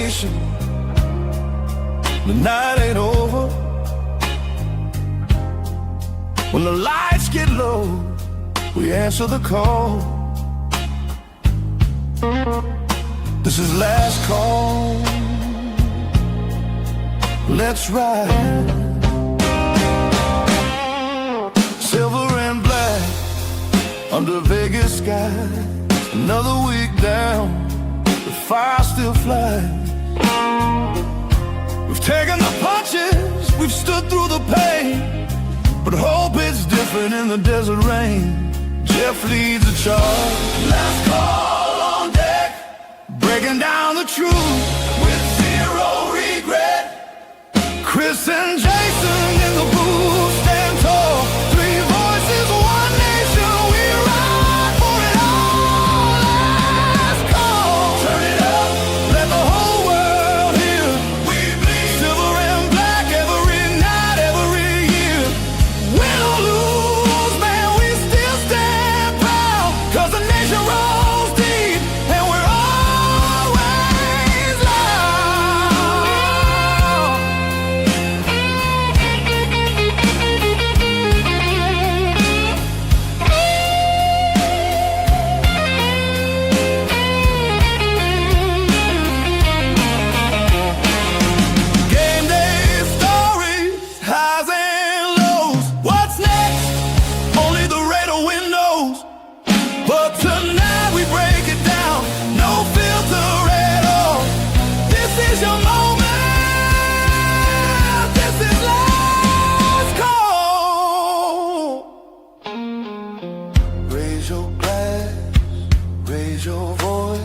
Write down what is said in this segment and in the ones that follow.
nation. The night ain't over. When the lights get low, we answer the call. This is last call. Let's ride. Silver and black under Vegas sky. Another week down, the fire still flies. We've taken the punches, we've stood through the pain, but hope is different in the desert rain. Jeff leads the charge. Last call on deck, breaking down the truth with zero regret. Chris and Jason in the booth stand tall. Three voices, one nation. We ride for it all. Last call. Turn it up, let the whole world hear. We bleed silver and black every night, every year. Win or lose, man, we still stand proud. 'Cause the nation rolls deep and we're always loud. Game day stories, highs and lows. What's next? Only the Raider wind knows. But tonight we break it down, no filter at all. This is your moment. This is last call. Raise your glass, raise your voice.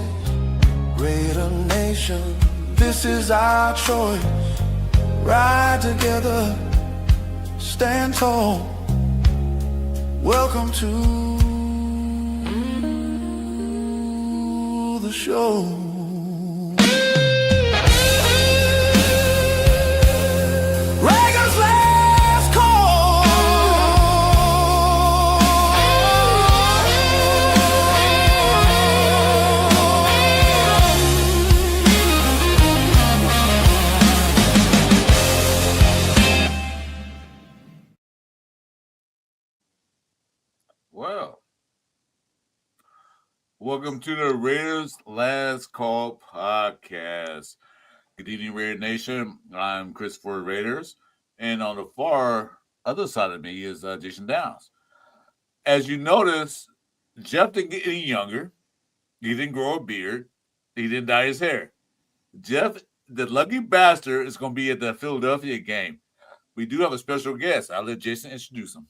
Raider Nation, this is our choice. Ride together, stand tall. Welcome to the show. Reagan's last call. Well, welcome to the Raiders Last Call podcast. Good evening, Raider Nation. I'm Christopher Raiders, and on the far other side of me is Jason Downs. As you notice, Jeff didn't get any younger. He didn't grow a beard. He didn't dye his hair. Jeff, the lucky bastard, is going to be at the Philadelphia game. We do have a special guest. I'll let Jason introduce him.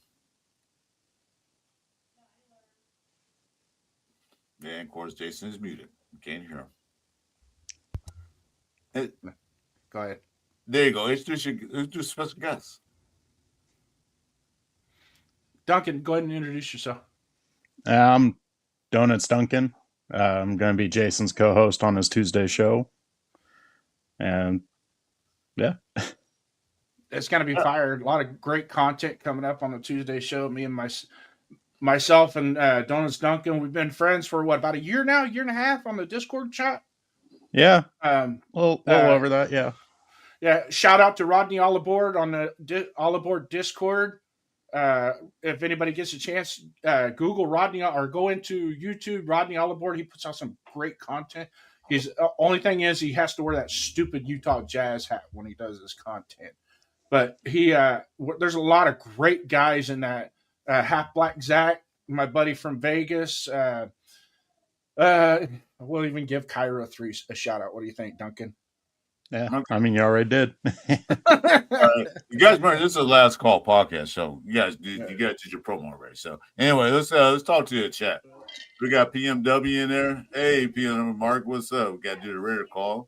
And of course, Jason is muted. You can't hear him. Go ahead. There you go. Introduce special guest. Duncan, go ahead and introduce yourself. I'm Donuts Duncan. I'm going to be Jason's co-host on his Tuesday show. And yeah. It's going to be fire. A lot of great content coming up on the Tuesday show. Me and myself and Donuts Duncan, we've been friends for about a year now, year and a half on the Discord chat. Yeah. A little over that, yeah. Yeah. Shout out to Rodney All Aboard on the All Aboard Discord. If anybody gets a chance, Google Rodney or go into YouTube, Rodney All Aboard. He puts out some great content. His only thing is he has to wear that stupid Utah Jazz hat when he does his content. But there's a lot of great guys in that. Half Black Zach, my buddy from Vegas. We'll even give Cairo 3 a shout out. What do you think, Duncan? Yeah, I mean, you already did. You guys remember, this is the Last Call podcast, so you guys did your promo already. So anyway, let's talk to the chat. We got PMW in there. Hey, PMW Mark, what's up? We got to do the Raider call.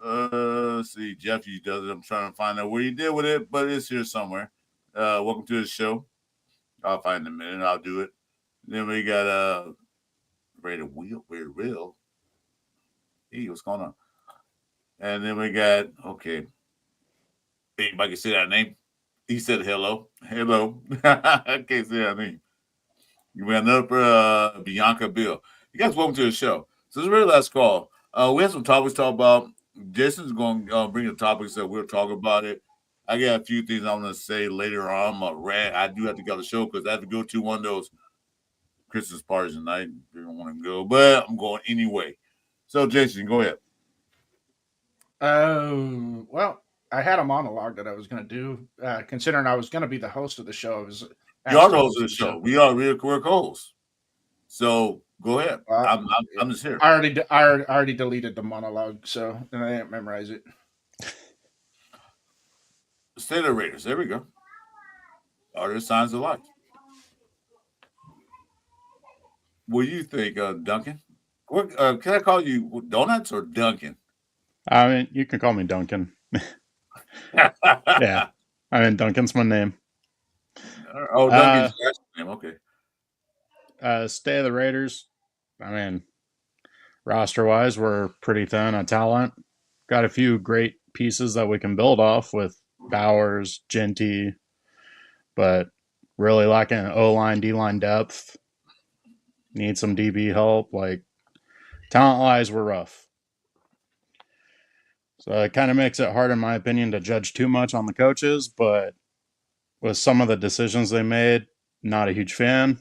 Let's see, Jeff, you does it. I'm trying to find out where you did with it, but it's here somewhere. Welcome to the show. I'll find it in a minute. I'll do it. Then we got Raider Real. Hey, what's going on? And then we got, okay. Anybody can say that name? He said hello. Hello. I can't say that name. We got another Bianca Bill. You guys welcome to the show. So this is really last call. We have some topics to talk about. Jason's going to bring the topics that we'll talk about it. I got a few things I want to say later on. I'm a rant. I do have to go to the show because I have to go to one of those Christmas parties tonight. I don't want to go, but I'm going anyway. So, Jason, go ahead. Well, I had a monologue that I was going to do, considering I was going to be the host of the show. I was You are asked the to host of the show. We're co-hosts. So go ahead. I'm just here. I already deleted the monologue, so and I didn't memorize it. State of the Raiders. There we go. Are there signs of life? What do you think, Duncan? What can I call you? Donuts or Duncan? I mean, you can call me Duncan. Yeah. I mean, Duncan's my name. Oh, Duncan's your name. Okay. State of the Raiders. I mean, roster-wise, we're pretty thin on talent. Got a few great pieces that we can build off with Bowers, Genty, but really lacking O-line, D-line depth. Need some DB help. Like, talent-wise, we're rough. So it kind of makes it hard, in my opinion, to judge too much on the coaches, but with some of the decisions they made, not a huge fan.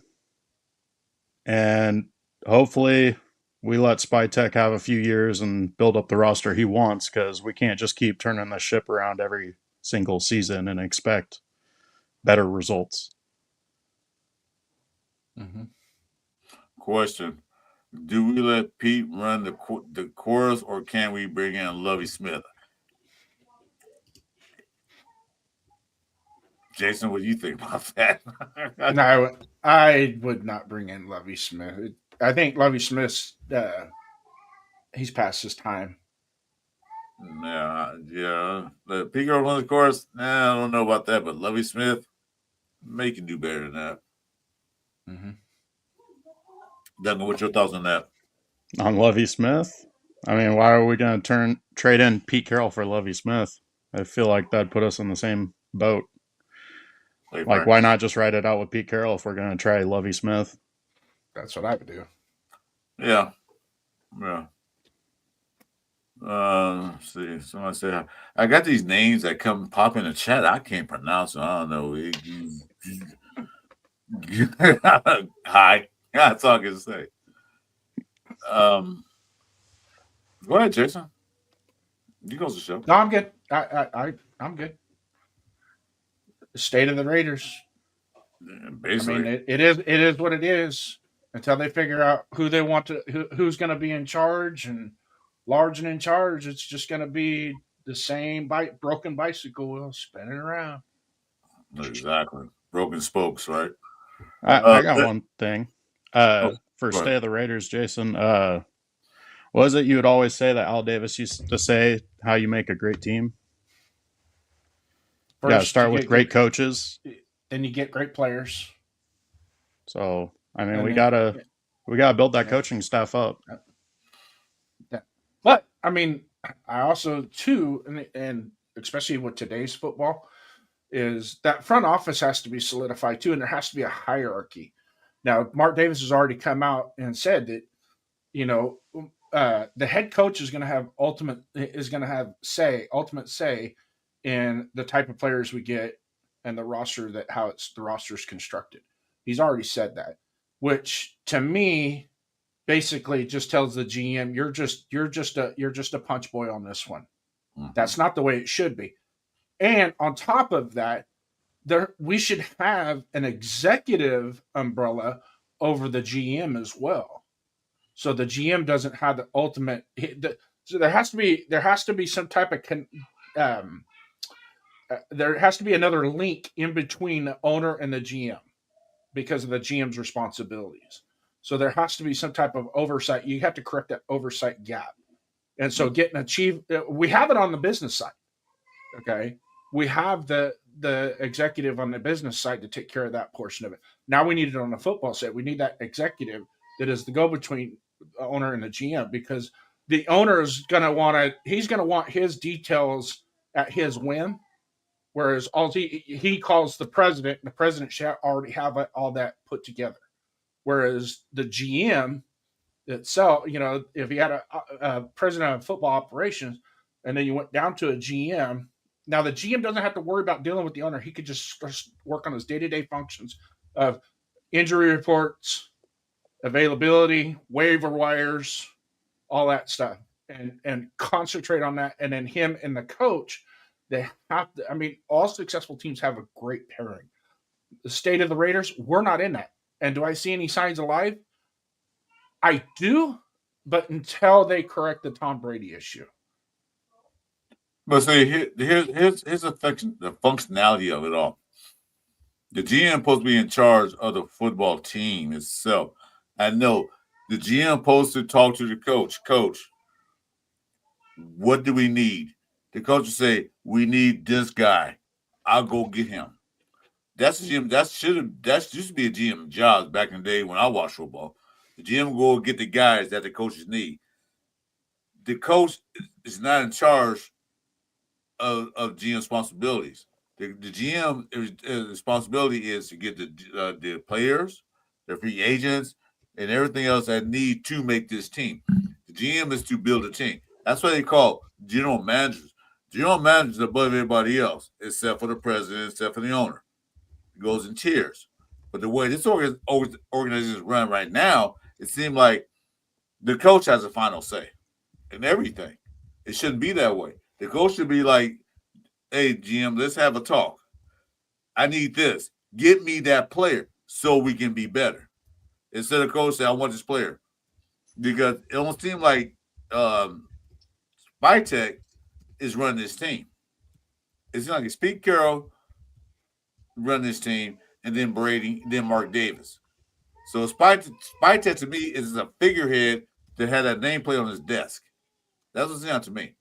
And hopefully we let Spytek have a few years and build up the roster he wants, because we can't just keep turning the ship around every single season and expect better results. Mm-hmm. Question: do we let Pete run the chorus, or can we bring in Lovie Smith? Jason, what do you think about that? No, I would not bring in Lovie Smith. I think Lovie Smith's he's past his time. Yeah. The Pete Carroll run the chorus. I don't know about that, but Lovie Smith, he can do better than that. Mm-hmm. Duncan, what's your thoughts on that? On Lovie Smith? I mean, why are we going to trade in Pete Carroll for Lovie Smith? I feel like that'd put us in the same boat. Like, why not just write it out with Pete Carroll if we're going to try Lovie Smith? That's what I would do. Yeah. Let's see. Someone said, I got these names that come pop in the chat. I can't pronounce them. I don't know. Hi. That's all I can say. Go ahead, Jason. You go to the show. No, I'm good. I'm good. The state of the Raiders. Basically, I mean, it is what it is until they figure out who they want to, who's going to be in charge, and large and in charge. It's just going to be the same broken bicycle wheel spinning around. Exactly. Broken spokes, right? I got one thing. For State of the Raiders, Jason, what was it you would always say that Al Davis used to say, how you make a great team? First, start with great coaches. Then you get great players. So, I mean, we gotta build that coaching staff up. But I mean, I also too, and especially with today's football, is that front office has to be solidified too, and there has to be a hierarchy. Now, Mark Davis has already come out and said that, the head coach is going to have ultimate say in the type of players we get and the roster, the roster is constructed. He's already said that, which to me basically just tells the GM you're just a punch boy on this one. Mm-hmm. That's not the way it should be. And on top of that, we should have an executive umbrella over the GM as well. So the GM doesn't have the ultimate. So there has to be some type of there has to be another link in between the owner and the GM because of the GM's responsibilities. So there has to be some type of oversight. You have to correct that oversight gap. And so we have it on the business side. Okay. We have the executive on the business side to take care of that portion of it. Now we need it on the football side. We need that executive that is the go-between the owner and the GM, because the owner is going to want his details at his whim. Whereas all he calls the president should already have all that put together. Whereas the GM itself, if he had a president of football operations, and then you went down to a GM. Now the GM doesn't have to worry about dealing with the owner. He could just work on his day-to-day functions of injury reports, availability, waiver wires, all that stuff, and concentrate on that. And then him and the coach, they have to. I mean, all successful teams have a great pairing. The state of the Raiders, we're not in that. And do I see any signs of life? I do, but until they correct the Tom Brady issue. But see, here's the functionality of it all. The GM supposed to be in charge of the football team itself. I know the GM supposed to talk to the coach. Coach, what do we need? The coach will say, we need this guy. I'll go get him. That's the GM. That used to be a GM job back in the day when I watched football. The GM will go get the guys that the coaches need. The coach is not in charge of GM responsibilities. The GM responsibility is to get the players, the free agents, and everything else that need to make this team. The GM is to build a team. That's what they call general managers. General managers above everybody else, except for the president, except for the owner. It goes in tiers. But the way this organization is run right now, it seems like the coach has a final say in everything. It shouldn't be that way. The coach should be like, hey, GM, let's have a talk. I need this. Get me that player so we can be better. Instead of coach saying, I want this player. Because it don't seem like Spytech is running this team. It's like it's Pete Carroll running this team, and then Brady, then Mark Davis. So Spytech to me is a figurehead that had that nameplate on his desk. That's what's sounds to me.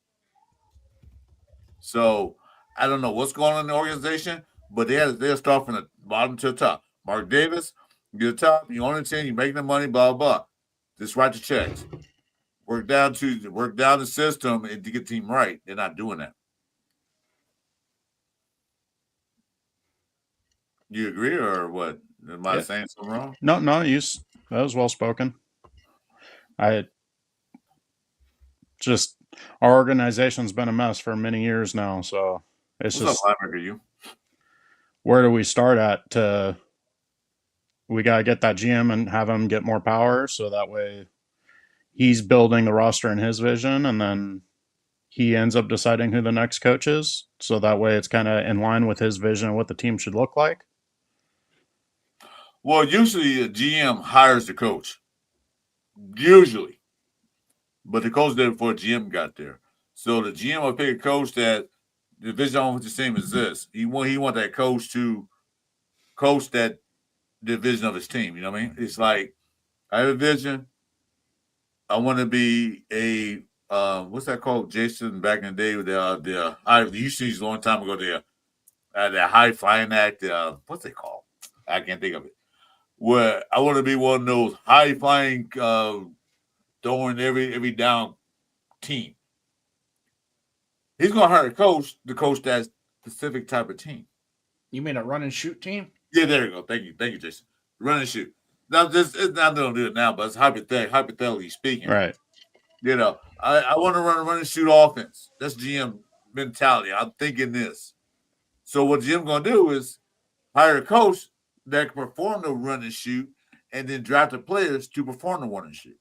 So I don't know what's going on in the organization, but they'll start from the bottom to the top. Mark Davis, you're the top, you own the team, you making the money, blah, blah. Just write the checks. Work down the system and to get the team right. They're not doing that. Do you agree or what? Am I saying something wrong? No, that was well spoken. Our organization's been a mess for many years now, so it's What's up, Linebacker, you? Where do we start at? We got to get that GM and have him get more power, so that way he's building the roster in his vision, and then he ends up deciding who the next coach is, so that way it's kind of in line with his vision of what the team should look like. Well, usually a GM hires the coach. Usually. But the coach did before GM got there. So the GM will pick a coach that the vision on the same as this. He want that coach to coach that division of his team. You know what I mean? It's like I have a vision. I want to be a what's that called? Jason back in the day with the I used to use a long time ago the high flying act. What's it called? I can't think of it. Where I want to be one of those high flying throwing every down team. He's gonna hire a coach to coach that specific type of team. You mean a run and shoot team? Yeah, there you go. Thank you, Jason. Run and shoot. Now, it's not going to do it now, but it's hypothetically speaking. Right. You know, I want to run and shoot offense. That's GM mentality. I'm thinking this. So what GM going to do is hire a coach that can perform the run and shoot, and then draft the players to perform the run and shoot.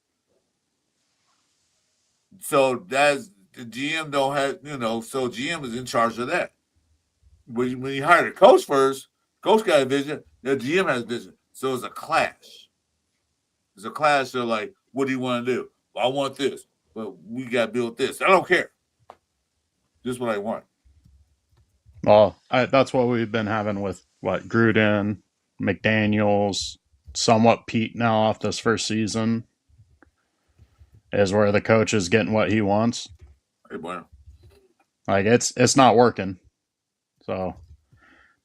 So that's the GM don't have, so GM is in charge of that. When you hire the coach first, coach got a vision, the GM has a vision. So it's a clash. It's a clash of like, what do you want to do? Well, I want this, but we got to build this. I don't care. This is what I want. Well, that's what we've been having with Gruden, McDaniels, somewhat Pete now off this first season, is where the coach is getting what he wants. Hey, bueno. Like it's not working. So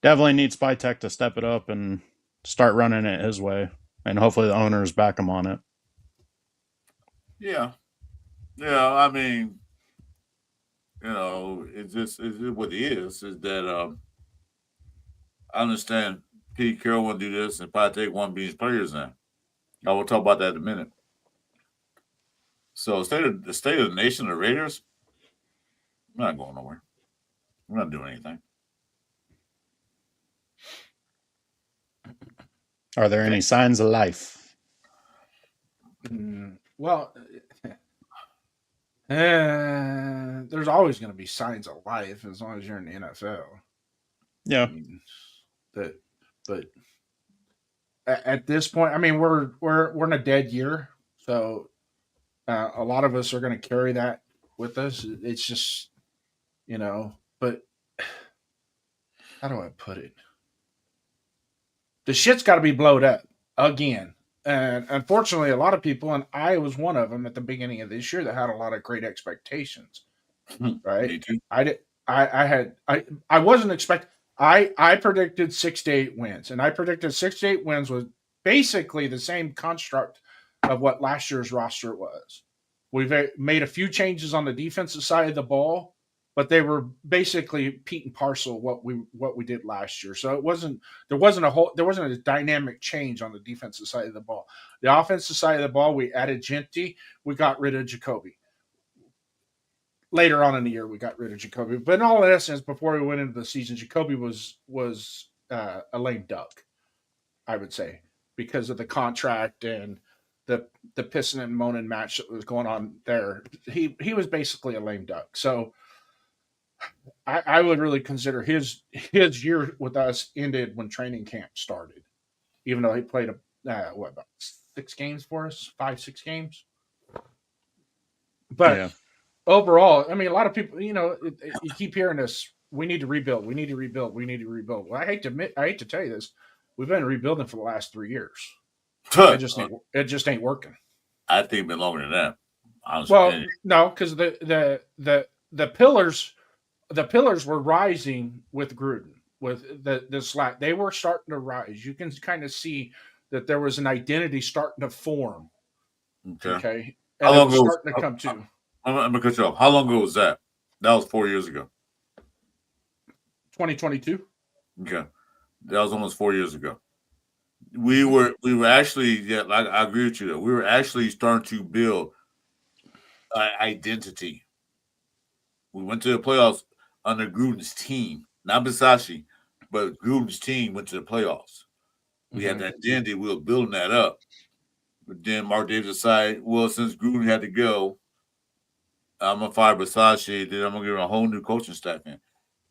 definitely need Spytech to step it up and start running it his way. And hopefully the owners back him on it. Yeah. Yeah, I mean, it's what it is that I understand Pete Carroll want to do this and probably take one of these players now. I will talk about that in a minute. So the state of the nation, the Raiders, We're not going nowhere. We're not doing anything. Are there any signs of life? Well, there's always going to be signs of life as long as you're in the NFL. Yeah. I mean, but at this point, I mean, we're in a dead year, so a lot of us are going to carry that with us. It's just, but how do I put it? The shit's got to be blowed up again. And unfortunately, a lot of people, and I was one of them at the beginning of this year, that had a lot of great expectations. Right? Me too. I wasn't expect. I predicted 6 to 8 wins, and I predicted 6 to 8 wins was basically the same construct of what last year's roster was. We've made a few changes on the defensive side of the ball, but they were basically Pete and parcel what we did last year. So there wasn't a dynamic change on the defensive side of the ball. The offensive side of the ball, we added Genty, we got rid of Jacoby. Later on in the year, we got rid of Jacoby. But in all essence, before we went into the season, Jacoby was a lame duck, I would say, because of the contract and the pissing and moaning match that was going on there. He was basically a lame duck. So I would really consider his year with us ended when training camp started, even though he played about 6 games for us, 5-6 games. But overall, I mean, a lot of people, you keep hearing this. We need to rebuild. We need to rebuild. We need to rebuild. Well, I hate to tell you this. We've been rebuilding for the last 3 years. It just ain't working. I think it's been longer than that. Well, no, because the pillars were rising with Gruden, with the slack. They were starting to rise. You can kind of see that there was an identity starting to form. Okay. And it was starting to come to. I'm going to cut you off. How long ago was that? That was 4 years ago. 2022. Okay. That was almost 4 years ago. We were actually, I agree with you though. We were actually starting to build identity. We went to the playoffs under Gruden's team, not Bisaccia, but Gruden's team went to the playoffs. We had that identity. We were building that up. But then Mark Davis decided, well, since Gruden had to go, I'm going to fire Bisaccia, then I'm going to give him a whole new coaching staff in.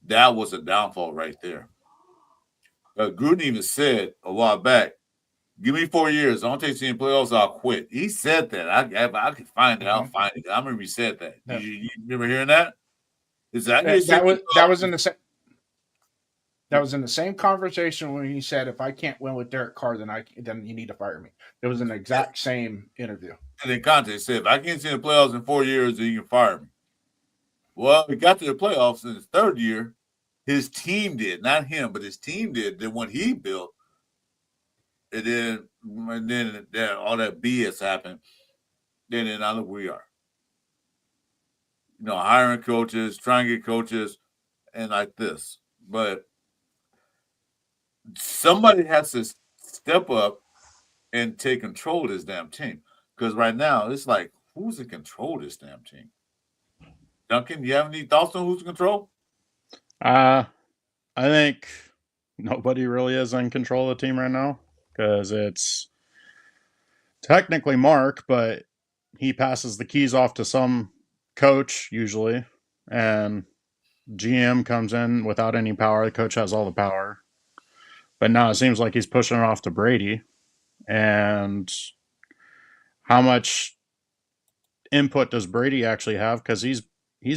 That was a downfall right there. Gruden even said a while back, give me 4 years. I don't take any playoffs, I'll quit. He said that. I can find it. I'll find it. I remember he said that. Yeah. You remember hearing that? That was in the same. That was in the same conversation when he said, "If I can't win with Derek Carr, then you need to fire me." It was an exact same interview. And in context, said, "If I can't see the playoffs in 4 years, then you can fire me." Well, we got to the playoffs in his third year. His team did, not him, but his team did. Then what he built, and then all that BS happened. Then now look where we are. Hiring coaches, trying to get coaches, and like this. But somebody has to step up and take control of this damn team. Because right now, it's like, who's in control of this damn team? Duncan, do you have any thoughts on who's in control? I think nobody really is in control of the team right now because it's technically Mark, but he passes the keys off to some coach usually, and GM comes in without any power. The coach has all the power. But now it seems like he's pushing it off to Brady. And how much input does Brady actually have? Because he's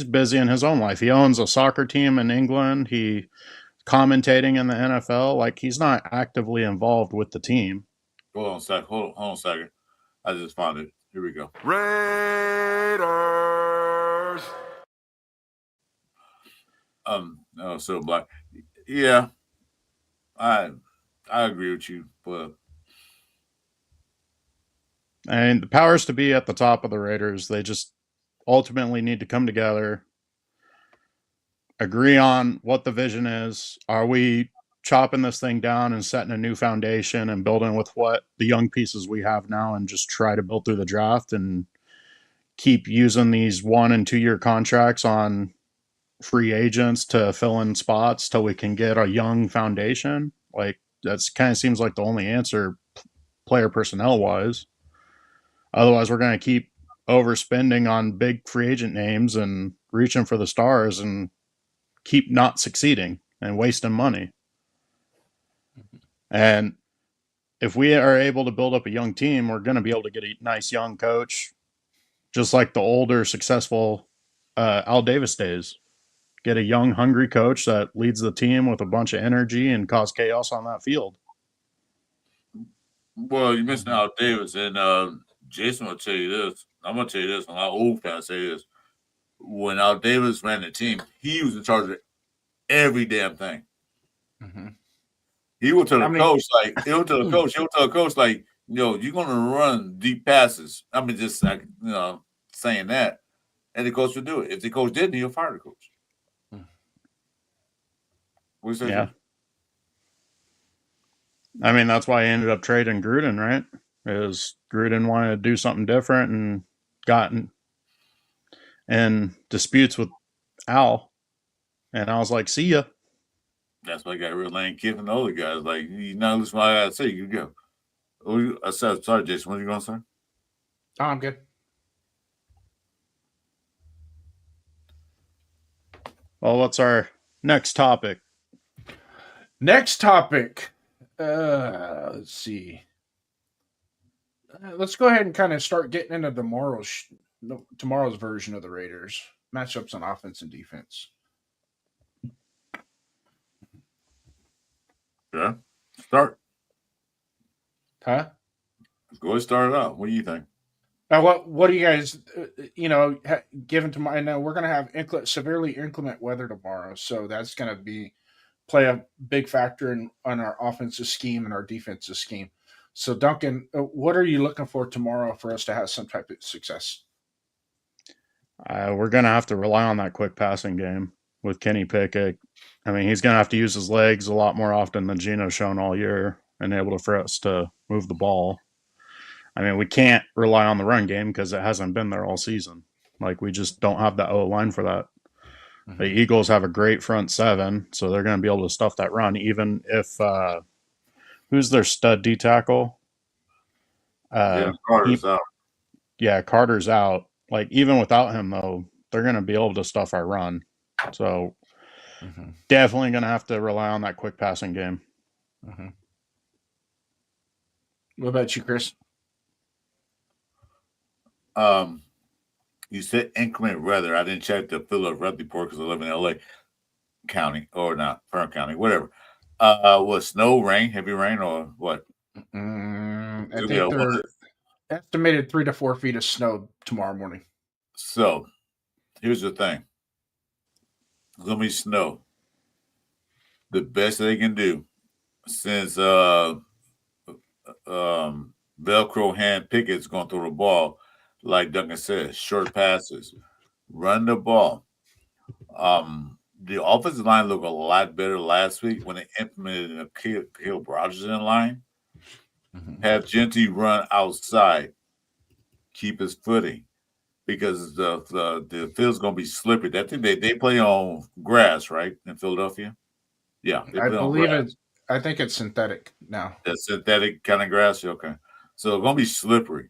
busy in his own life. He owns a soccer team in England. He's commentating in the NFL. Like, he's not actively involved with the team. Hold on a second. I just found it. Here we go. Raiders. So Black. Yeah. I agree with you, but and the powers to be at the top of the Raiders, they just ultimately need to come together, agree on what the vision is. Are we chopping this thing down and setting a new foundation and building with what the young pieces we have now and just try to build through the draft and keep using these 1 and 2 year contracts on free agents to fill in spots till we can get a young foundation. Like that's kind of seems like the only answer, player personnel wise. Otherwise, we're going to keep overspending on big free agent names and reaching for the stars and keep not succeeding and wasting money. And if we are able to build up a young team, we're going to be able to get a nice young coach, just like the older, successful Al Davis days. Get a young, hungry coach that leads the team with a bunch of energy and cause chaos on that field. Well, you mentioned Al Davis, and Jason will tell you this. I'm going to tell you this, and our old fans say this. When Al Davis ran the team, he was in charge of every damn thing. Mm-hmm. He will tell the coach, like, he'll tell the coach, like, you're going to run deep passes. I mean, just like, saying that. And the coach will do it. If the coach didn't, he'll fire the coach. What do you say? Yeah. I mean, that's why I ended up trading Gruden, right? Is Gruden wanted to do something different and gotten in disputes with Al. And I was like, see ya. That's why I got real Lane Kiffin and the other guys. Like, you not listen to what I got to say, you go. I said, sorry, Jason, what are you going to say? Oh, I'm good. Well, what's our next topic? Next topic. Let's see. Let's go ahead and kind of start getting into tomorrow's version of the Raiders matchups on offense and defense. Yeah, start. Huh? Go ahead, start it out. What do you think? What do you guys, given to my? Now we're going to have severely inclement weather tomorrow, so that's going to play a big factor on our offensive scheme and our defensive scheme. So, Duncan, what are you looking for tomorrow for us to have some type of success? We're going to have to rely on that quick passing game with Kenny Pickett. I mean, he's going to have to use his legs a lot more often than Gino's shown all year and able for us to move the ball. I mean, we can't rely on the run game because it hasn't been there all season. Like, we just don't have the O-line for that. Mm-hmm. The Eagles have a great front seven, so they're going to be able to stuff that run, even if who's their stud D tackle? Carter's out. Yeah, Carter's out. Like, even without him, though, they're going to be able to stuff our run. So, definitely going to have to rely on that quick passing game. Mm-hmm. What about you, Chris? You said inclement weather. I didn't check the Philadelphia weather report because I live in LA County or not, Fern County, whatever. What, snow, rain, heavy rain, or what? I think they're estimated 3 to 4 feet of snow tomorrow morning. So, here's the thing. It's gonna be snow. The best they can do, since Velcro hand Pickett's going to throw the ball, like Duncan said, short passes, run the ball. The offensive line looked a lot better last week when they implemented Caleb Rogers in line. Have Genty run outside, keep his footing, because the field's going to be slippery. I think they play on grass, right, in Philadelphia? Yeah, I believe it's. I think it's synthetic now. That's synthetic kind of grass? Okay. So it's going to be slippery.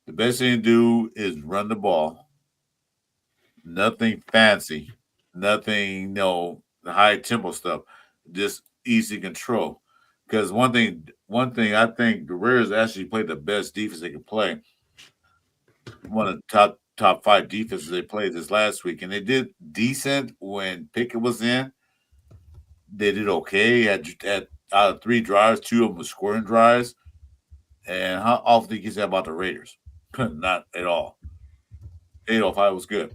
The best thing to do is run the ball. Nothing fancy. Nothing, the high tempo stuff. Just easy control. Because one thing I think the Raiders actually played the best defense they could play. One of the top 5 defenses they played this last week. And they did decent when Pickett was in. They did okay. At out of 3 drives, 2 of them were scoring drives. And how often do you say about the Raiders? Not at all. 805 was good.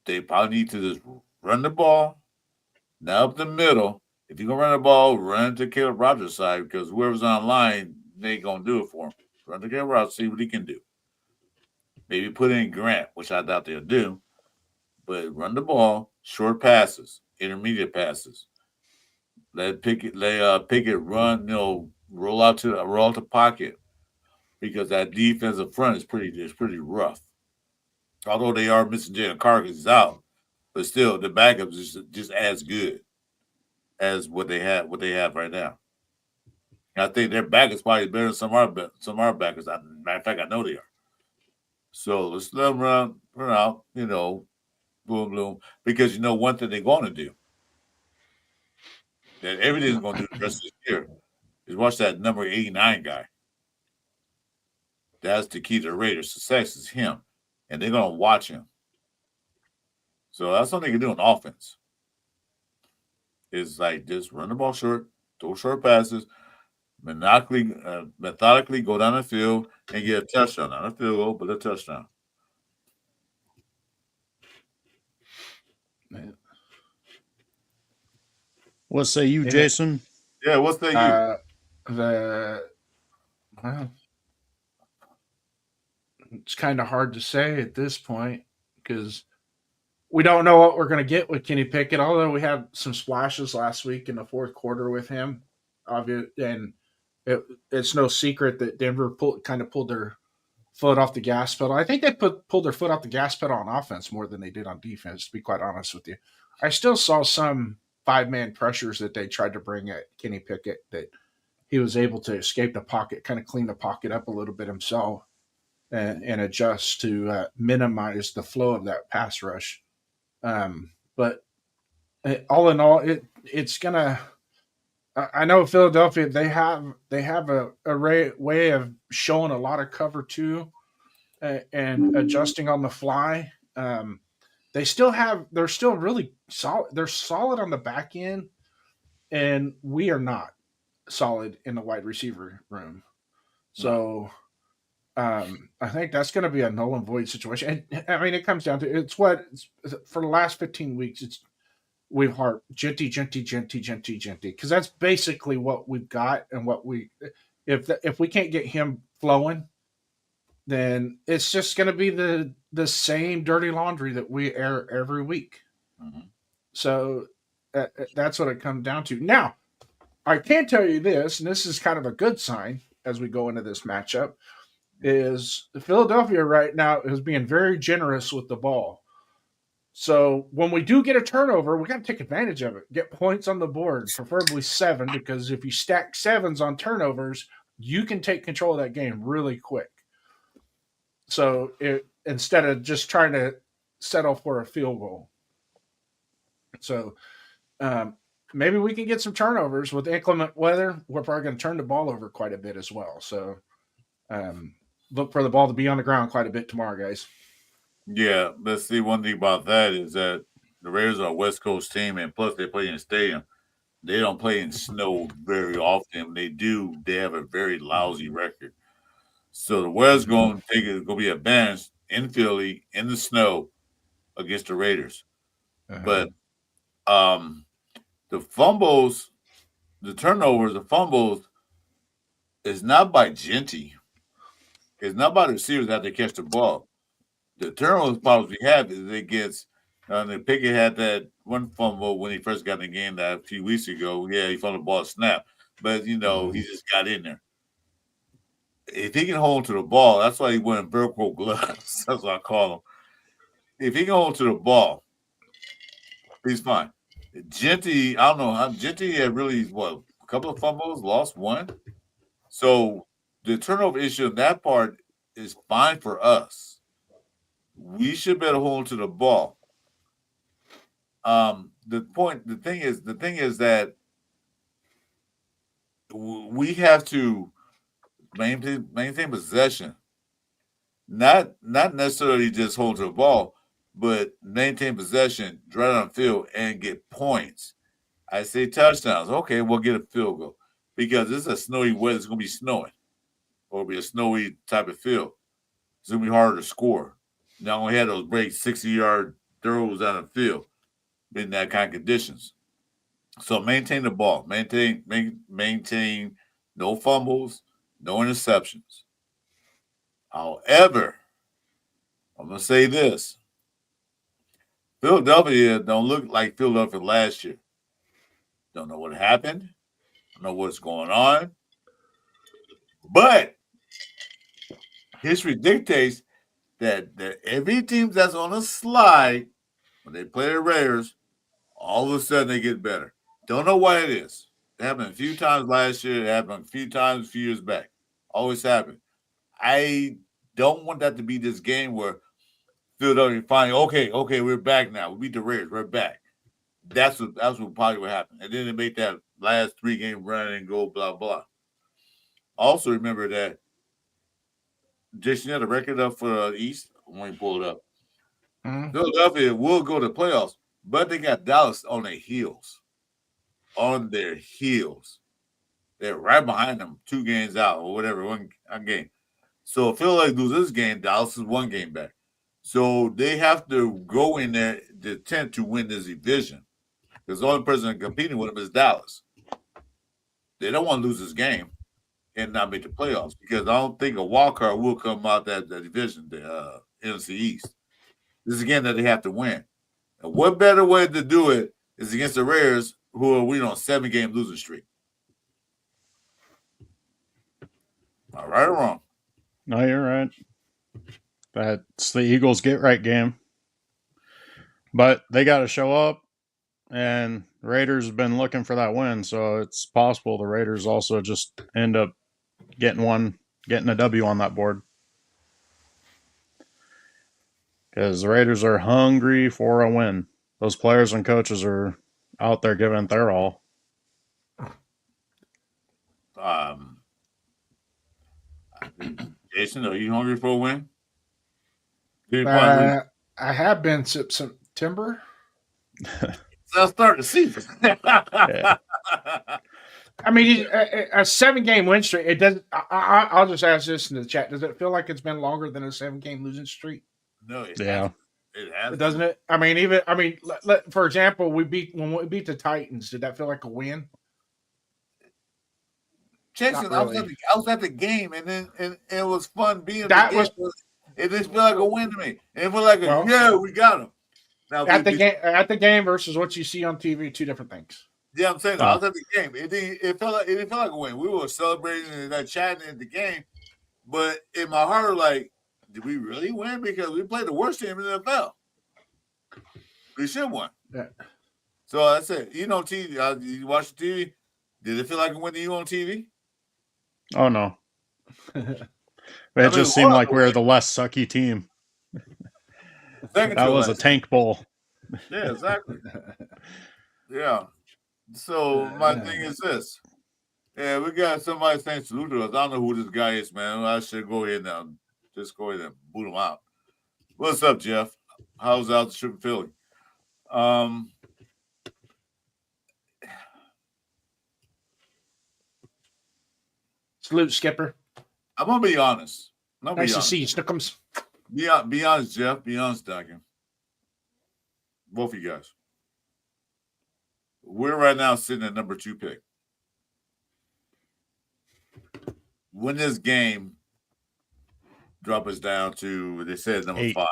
They probably need to just run the ball, now up the middle. If you're going to run the ball, run to Caleb Rogers' side, because whoever's online, they ain't going to do it for him. Run to Caleb Rogers, see what he can do. Maybe put in Grant, which I doubt they'll do. But run the ball, short passes, intermediate passes. Let Pickett run, roll out the pocket, because that defensive front is pretty rough. Although they are missing Jalen Carter, he's out, but still the backup is just as good as what they have right now. And I think their back is probably better than some of our backers. Matter of fact, I know they are. So let's let them run out, boom, boom. Because one thing they're going to do, that everything's going to do the rest of this year, is watch that number 89 guy. That's the key to the Raiders' success is him, and they're going to watch him. So that's something they can do on offense. Is like just run the ball short, throw short passes, methodically go down the field and get a touchdown. Not a field goal, but a touchdown. What say you, Jason? Yeah, what's that you? It's kind of hard to say at this point because we don't know what we're going to get with Kenny Pickett, although we had some splashes last week in the fourth quarter with him. And it's no secret that Denver pulled their foot off the gas pedal. I think they pulled their foot off the gas pedal on offense more than they did on defense, to be quite honest with you. I still saw some 5-man pressures that they tried to bring at Kenny Pickett that he was able to escape the pocket, kind of clean the pocket up a little bit himself and adjust to minimize the flow of that pass rush. But all in all, it's gonna. I know Philadelphia. They have a way of showing a lot of cover too, and adjusting on the fly. They're still really solid. They're solid on the back end, and we are not solid in the wide receiver room. So. I think that's going to be a null and void situation. And I mean, it comes down to for the last 15 weeks, we've harped Genty, because that's basically what we've got and what if we can't get him flowing, then it's just going to be the same dirty laundry that we air every week. Mm-hmm. So that's what it comes down to. Now, I can tell you this, and this is kind of a good sign as we go into this matchup. Is Philadelphia right now is being very generous with the ball. So when we do get a turnover, we got to take advantage of it. Get points on the board, preferably 7, because if you stack 7s on turnovers, you can take control of that game really quick. So instead of just trying to settle for a field goal. So maybe we can get some turnovers with inclement weather. We're probably going to turn the ball over quite a bit as well. So look for the ball to be on the ground quite a bit tomorrow, guys. Yeah, let's see. One thing about that is that the Raiders are a West Coast team, and plus they play in a stadium. They don't play in snow very often. When they do, they have a very lousy record. So the weather's going to be a advantage in Philly in the snow against the Raiders. But the fumbles, the turnovers, the fumbles is not by Genty. It's not by the receivers that they catch the ball. The turnovers problems we have is it gets Pickett had that one fumble when he first got in the game that a few weeks ago. Yeah, he fumbled the ball snap. But he just got in there. If he can hold to the ball, that's why he wearing Velcro gloves. That's what I call him. If he can hold to the ball, he's fine. Genty, I don't know. Genty had really a couple of fumbles, lost one. So the turnover issue in that part is fine for us. We should better hold to the ball. The thing is that we have to maintain possession, not necessarily just hold to the ball, but maintain possession, drive on the field, and get points. I say touchdowns. Okay, we'll get a field goal because this is a snowy weather. It's going to be snowing, or it'll be a snowy type of field. It's going to be harder to score. Now we had those break 60-yard throws out of the field in that kind of conditions. So maintain the ball. Maintain no fumbles, no interceptions. However, I'm going to say this. Philadelphia don't look like Philadelphia last year. Don't know what happened. Don't know what's going on. But history dictates that every team that's on a slide when they play the Raiders, all of a sudden they get better. Don't know why it is. It happened a few times last year. It happened a few times a few years back. Always happened. I don't want that to be this game where Philadelphia finally, okay, we're back now. We beat the Raiders. We're back. That's what probably would happen. And then they make that last 3-game run and go blah blah. Also remember that Jason had a record up for the East when we pull it up. Mhm. Philadelphia will go to the playoffs, but they got Dallas on their heels. On their heels. They're right behind them, 2 games out or whatever, one game. So if Philadelphia loses this game, Dallas is 1 game back. So they have to go in there to attempt to win this division. Because the only person competing with them is Dallas. They don't want to lose this game and not make the playoffs because I don't think a wild card will come out that division, the NFC East. This is a game that they have to win. And what better way to do it is against the Raiders, who are on a 7-game losing streak. All right or wrong? No, you're right. That's the Eagles' get-right game. But they got to show up, and Raiders have been looking for that win, so it's possible the Raiders also just end up getting a W on that board. Because the Raiders are hungry for a win. Those players and coaches are out there giving their all. Jason, are you hungry for a win? I have been since September. Let's start the season. Yeah. I mean, a 7-game win streak. It doesn't. I'll just ask this in the chat. Does it feel like it's been longer than a 7-game losing streak? No, it Yeah. has. Doesn't it? I mean, for example, when we beat the Titans. Did that feel like a win? Jason, Not really. I was at the game, and it was fun being That at the game. It didn't feel like a win to me. It felt like we got him. Now, At the game versus what you see on TV, 2 different things. Yeah, I'm saying I was at the game. It didn't feel like a win. We were celebrating and chatting at the game, but in my heart, like, did we really win? Because we played the worst team in the NFL. We should have won. Yeah. So I said, TV. You watch the TV. Did it feel like a win to you on TV? Oh, no. It just seemed like we were the less sucky team. That was a tank bowl. Yeah, exactly. Yeah. So my thing is this. Yeah, we got somebody saying salute to us. I don't know who this guy is, man. I should go ahead now. Just go ahead and boot him out. What's up, Jeff? How's out the trip in Philly? Salute, Skipper. I'm gonna be honest. Nice to see you, Snookums. Be honest, Jeff. Be honest, Duncan. Both of you guys. We're right now sitting at number 2 pick. When this game drop us down to, they said number 8. 5.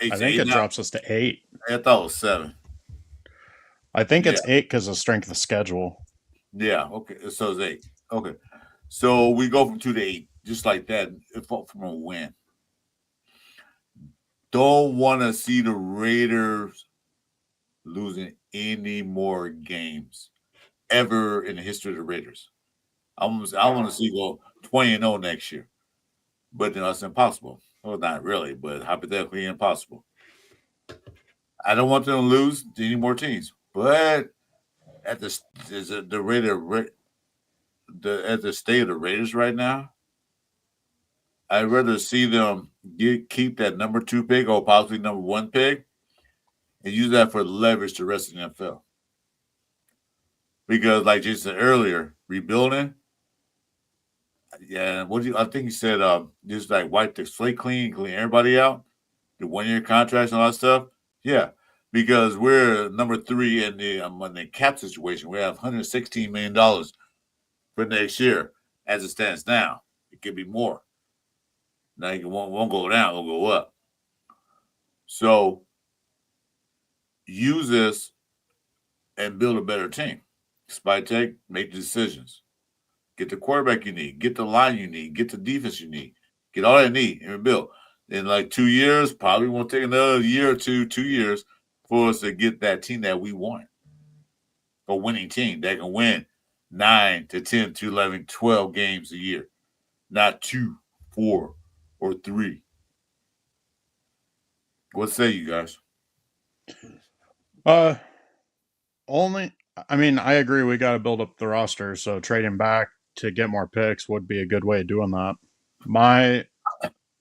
I think it drops us to 8. I thought it was 7. I think it's 8 because of strength of schedule. Yeah, okay. So it's 8. Okay. So we go from 2 to 8, just like that, from a win. Don't want to see the Raiders losing any more games ever in the history of the Raiders. I want to see go 20-0 next year. But that's impossible. Well, not really, but hypothetically impossible. I don't want them to lose to any more teams. But at the state of the Raiders right now, I'd rather see them keep that number 2 pick or possibly number 1 pick and use that for leverage to the rest of the NFL. Because, like Jason said earlier, rebuilding. Yeah, I think he said just like wipe the slate clean everybody out, the 1-year contracts and all that stuff. Yeah, because we're number 3 in the cap situation. We have $116 million for next year as it stands now. It could be more. Now it won't go down, it'll go up. So use this and build a better team. Spy tech, make the decisions. Get the quarterback you need. Get the line you need. Get the defense you need. Get all that you need and rebuild. in like 2 years, probably won't take another year or 2 years for us to get that team that we want. A winning team that can win 9 to 10 to 11, 12 games a year, not 2, 4, or 3. What say you guys? I mean, I agree we got to build up the roster, so trading back to get more picks would be a good way of doing that. My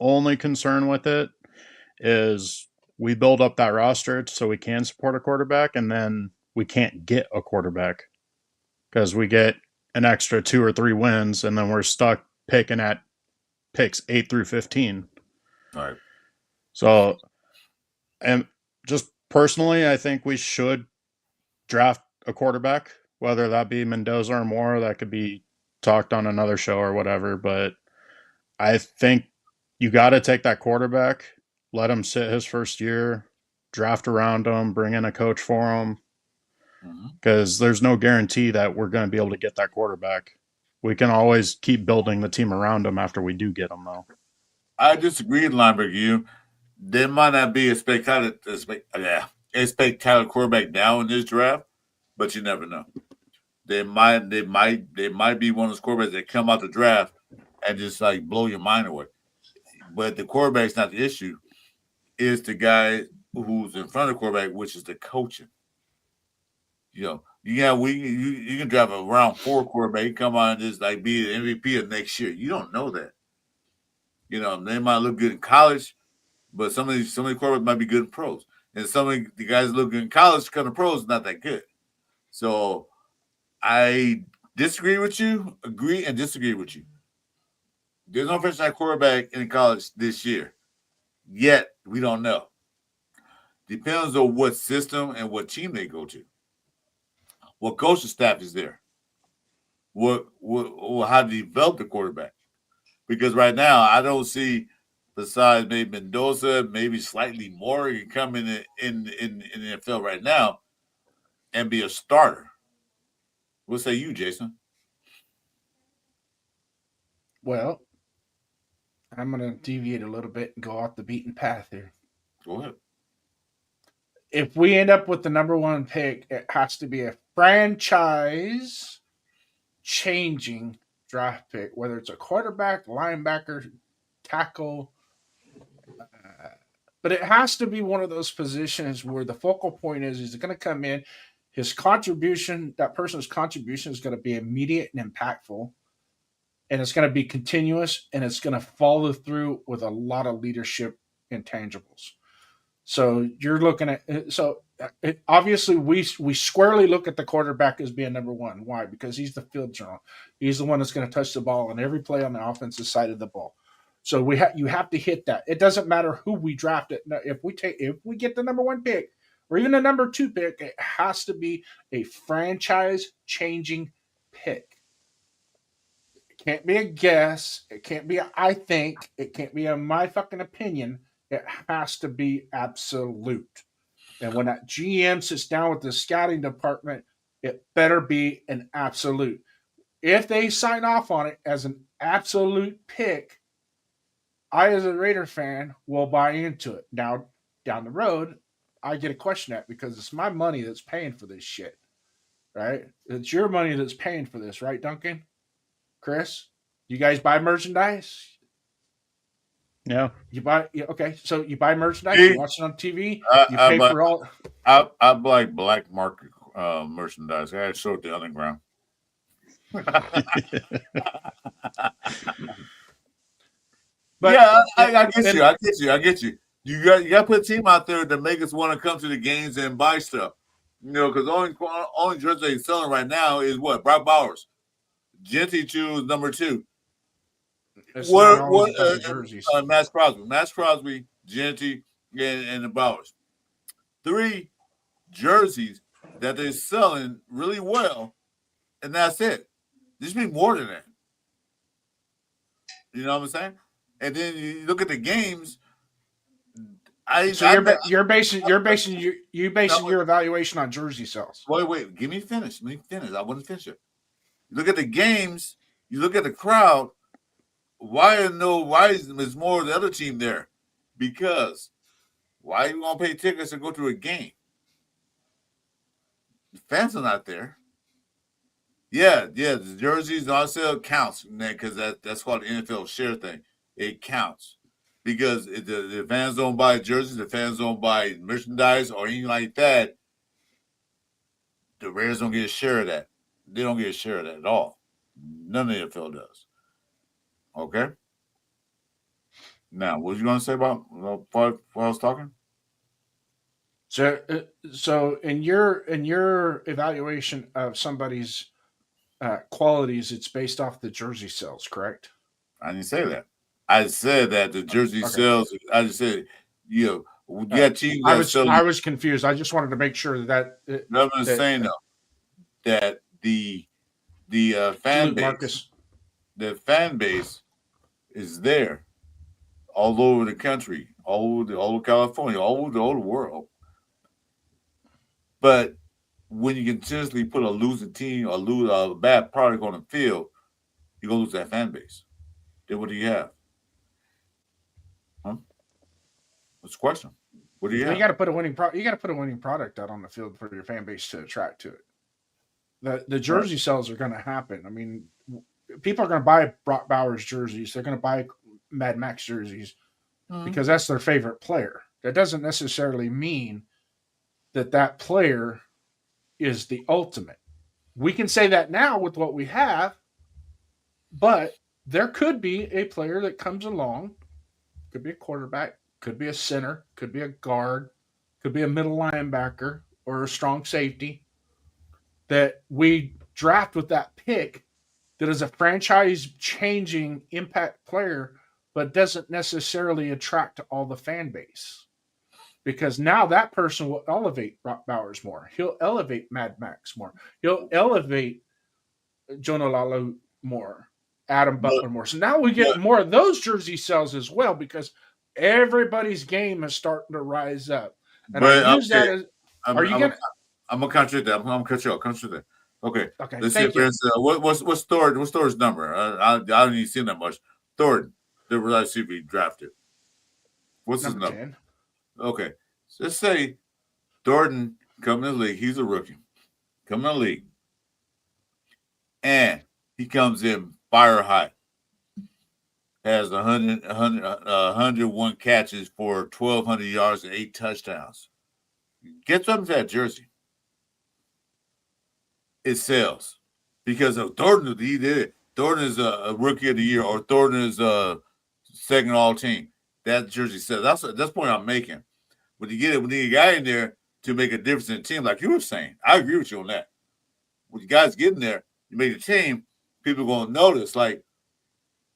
only concern with it is we build up that roster so we can support a quarterback, and then we can't get a quarterback because we get an extra 2 or 3 wins, and then we're stuck picking at picks 8 through 15. All right. So, and just personally, I think we should draft a quarterback, whether that be Mendoza or more. That could be talked on another show or whatever. But I think you got to take that quarterback, let him sit his first year, draft around him, bring in a coach for him, because there's no guarantee that we're going to be able to get that quarterback. We can always keep building the team around him after we do get him, though. I disagree, Lineberg. There might not be a spectacular quarterback now in this draft, but you never know. They might be one of those quarterbacks that come out the draft and just like blow your mind away. But the quarterback's not the issue. It's the guy who's in front of the quarterback, which is the coaching. You can drive a round 4 quarterback, he come on and just like be the MVP of next year. You don't know that. They might look good in college, but some of these quarterbacks might be good in pros. And some of the guys look good in college, kind of pros, not that good. So I disagree with you, agree and disagree with you. There's no first-time quarterback in college this year. Yet, we don't know. Depends on what system and what team they go to. What coaching staff is there. How to develop the quarterback. Because right now, I don't see, besides maybe Mendoza, maybe slightly more, can come in the NFL right now and be a starter. What say you, Jason? Well, I'm going to deviate a little bit and go off the beaten path here. Go ahead. If we end up with the number 1 pick, it has to be a franchise changing draft pick, whether it's a quarterback, linebacker, tackle. But it has to be one of those positions where the focal point is he's going to come in. His contribution, that person's contribution is going to be immediate and impactful. And it's going to be continuous, and it's going to follow through with a lot of leadership intangibles. So you're looking at obviously we squarely look at the quarterback as being number 1. Why? Because he's the field general. He's the one that's going to touch the ball on every play on the offensive side of the ball. So you have to hit that. It doesn't matter who we draft it. If we get the number 1 pick or even the number 2 pick, it has to be a franchise changing pick. It can't be a guess. It can't be a I think. It can't be a my fucking opinion. It has to be absolute. And when that GM sits down with the scouting department, it better be an absolute. If they sign off on it as an absolute pick, I, as a Raider fan, will buy into it. Now, down the road, I get a question at because it's my money that's paying for this shit, right? It's your money that's paying for this, right, Duncan? Chris, you guys buy merchandise? Yeah. You buy so you buy merchandise, you watch it on TV, you pay for all. I buy black market merchandise. I show it the underground. But yeah, I get you. You got to put a team out there that make us want to come to the games and buy stuff. Because only jersey they're selling right now is what? Brock Bowers. Genty choose number 2. Jerseys? Max Crosby, Genty, and the Bowers. 3 jerseys that they're selling really well, and that's it. There should be more than that. You know what I'm saying? And then you look at the games. You're basing your evaluation on jersey sales. Wait. Let me finish. I want to finish it. You look at the games. You look at the crowd. Why is more of the other team there? Because why you gonna pay tickets to go to a game? The fans are not there. Yeah, the jerseys on sale counts, man, because that's called the NFL share thing. It counts because if the fans don't buy jerseys, the fans don't buy merchandise or anything like that. The Raiders don't get a share of that. They don't get a share of that at all. None of the NFL does. Okay. Now, what was you going to say about what I was talking? So in your evaluation of somebody's qualities, it's based off the jersey sales, correct? I didn't say that. I said that the jersey Okay. sales. I just said, you got teams I that was sell. I was confused. I just wanted to make sure that. I'm just saying though that the fan Salute, base, Marcus. the fan base is there all over the country, all over California, all over the world. But when you continuously put a losing team or lose a bad product on the field, you're gonna lose that fan base. Then what do you have? Huh? What's the question? What do you You have? got to put a winning You got to put a winning product out on the field for your fan base to attract to it. The jersey sales are going to happen. I mean, people are going to buy Brock Bowers jerseys. They're going to buy Mad Max jerseys because that's their favorite player. That doesn't necessarily mean that player is the ultimate. We can say that now with what we have, but there could be a player that comes along, could be a quarterback, could be a center, could be a guard, could be a middle linebacker or a strong safety that we draft with that pick that is a franchise changing impact player, but doesn't necessarily attract to all the fan base. Because now that person will elevate Brock Bowers more. He'll elevate Mad Max more. He'll elevate Jonah Lalu more, Adam Butler more. So now we get more of those jersey sales as well because everybody's game is starting to rise up. And I use that as. I'm gonna contradict that. I'm gonna cut you off. Contradict that. Okay. Okay. Let's see. What's Thornton's number? I don't even see that much. Thornton, the receiver he drafted. What's his number? 10. Okay. So let's say Thornton come in the league. He's a rookie. Come in the league. And he comes in fire high. Has 101 catches for 1,200 yards and 8 touchdowns. Get something to that jersey. It sells. Because of Thornton, he did it. Thornton is a rookie of the year or Thornton is a second all team. That jersey sells. That's the point I'm making. When you get it, when you get a guy in there to make a difference in the team, like you were saying, I agree with you on that. When you guys get in there, you make a team, people are going to notice. Like,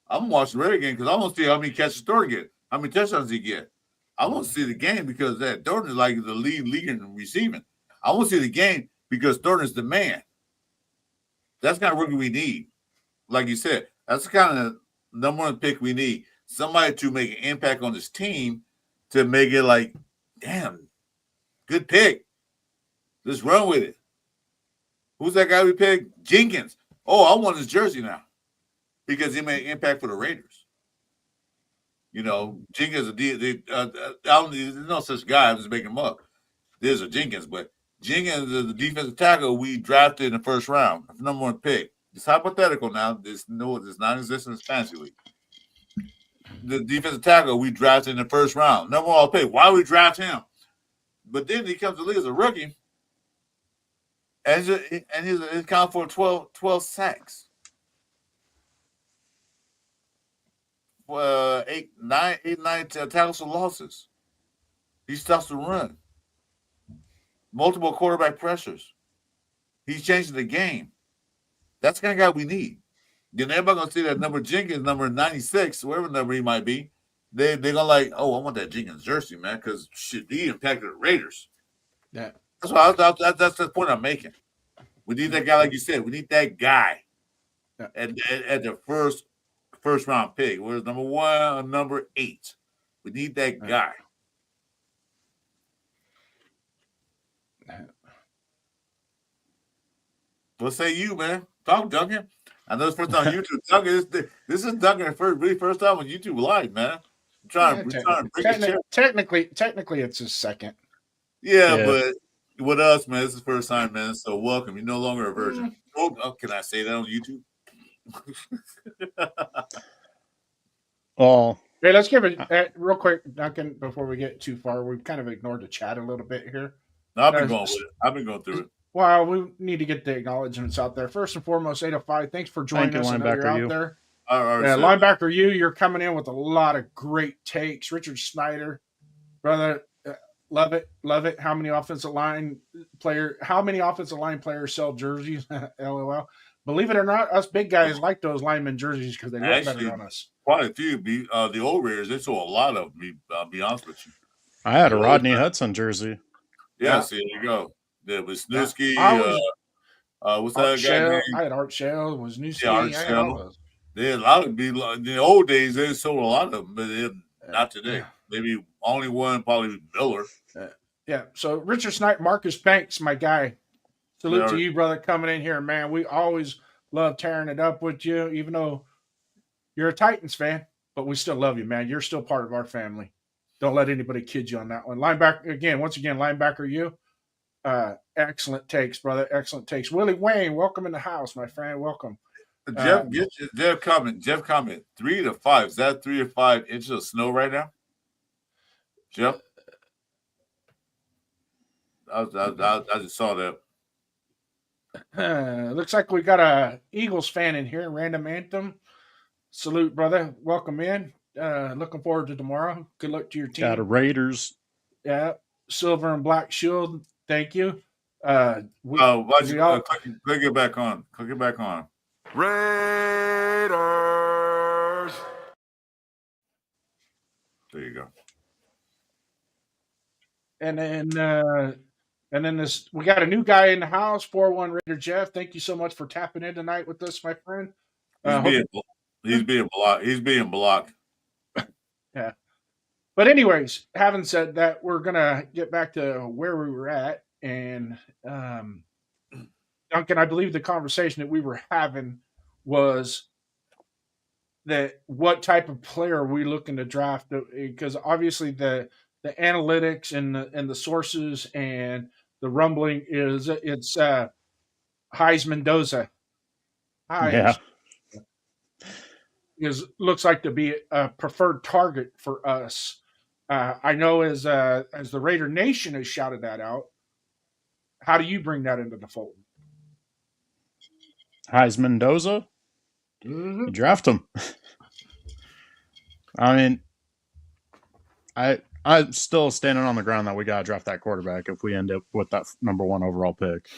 I'm watching the Raider game because I want to see how many catches Thornton get, how many touchdowns he get. I want to see the game because that Thornton is like the league in receiving. I want to see the game because Thornton is the man. That's the kind of rookie we need. Like you said, that's the kind of number one pick we need. Somebody to make an impact on this team to make it like, damn, good pick. Let's run with it. Who's that guy we picked? Jenkins. Oh, I want his jersey now because he made an impact for the Raiders. You know, Jenkins, there's no such guy. I'm just making him up. There's a Jenkins, but Jenkins is the defensive tackle we drafted in the first round, number one pick. It's hypothetical now. It's non-existent in fantasy league. The defensive tackle we drafted in the first round, number one pick. Why we draft him? But then he comes to the league as a rookie, and he's accounted for 12 sacks. 8, 9 tackles for losses. He stops the run. Multiple quarterback pressures. He's changing the game. That's the kind of guy we need. Then everybody gonna see that number Jenkins, number 96, whatever number he might be. They're gonna like, oh, I want that Jenkins jersey, man, because shit, he impacted the Raiders. Yeah, that's the point I'm making. We need that guy, like you said. We need that guy at the first round pick. Where's number 1 or number 8? We need that guy. What say you, man? Talk, Duncan. I know it's first time on YouTube. Duncan, this is Duncan first time on YouTube Live, man. We're trying to bring a chair. Technically, it's his second. Yeah, Yeah. but with us, man, this is the first time, man. So welcome. You're no longer a virgin. Oh, can I say that on YouTube? Well, Hey, let's give it real quick, Duncan, before we get too far. We've kind of ignored the chat a little bit here. I've been going with it. I've been going through it. Well, we need to get the acknowledgments out there. First and foremost, 805, thanks for joining us. I know you're out there. Linebacker, you're coming in with a lot of great takes. Richard Snyder, brother, love it. How many offensive line players sell jerseys? LOL. Believe it or not, us big guys like those lineman jerseys because they look better on us. Quite a few. The old Raiders, they sold a lot of them. I'll be honest with you. I had a Rodney Hudson jersey. Yeah, see, there you go. There was Snooski. What's that guy name? I had Art Shell. Was Snooski. Yeah, Art Shell. They had a lot of in the old days. They sold a lot of them, but not today. Maybe only one, probably Miller. Yeah. So Richard Snipe, Marcus Banks, my guy. Salute to you, brother, coming in here, man. We always love tearing it up with you, even though you're a Titans fan, but we still love you, man. You're still part of our family. Don't let anybody kid you on that one. Linebacker, you. Excellent takes, brother. Excellent takes. Willie Wayne, welcome in the house, my friend. Welcome. Jeff comment. 3 to 5. Is that 3 to 5 inches of snow right now? Jeff? I just saw that. Looks like we got a Eagles fan in here. Random Anthem. Salute, brother. Welcome in. Looking forward to tomorrow. Good luck to your team. Got a Raiders. Yeah. Silver and Black Shield. Thank you. Click it back on. Click it back on. Raiders. There you go. And then this, we got a new guy in the house, 4-1 Raider Jeff. Thank you so much for tapping in tonight with us, my friend. He's being blocked. He's being blocked. Yeah. But anyways, having said that, we're gonna get back to where we were at. And Duncan, I believe the conversation that we were having was that what type of player are we looking to draft? Because obviously the analytics and the sources and the rumbling is it's Heis Mendoza. Yeah. Looks like to be a preferred target for us. I know as the Raider Nation has shouted that out. How do you bring that into the fold? Heis Mendoza? Mm-hmm. You draft him. I mean, I'm still standing on the ground that we got to draft that quarterback if we end up with that number 1 overall pick.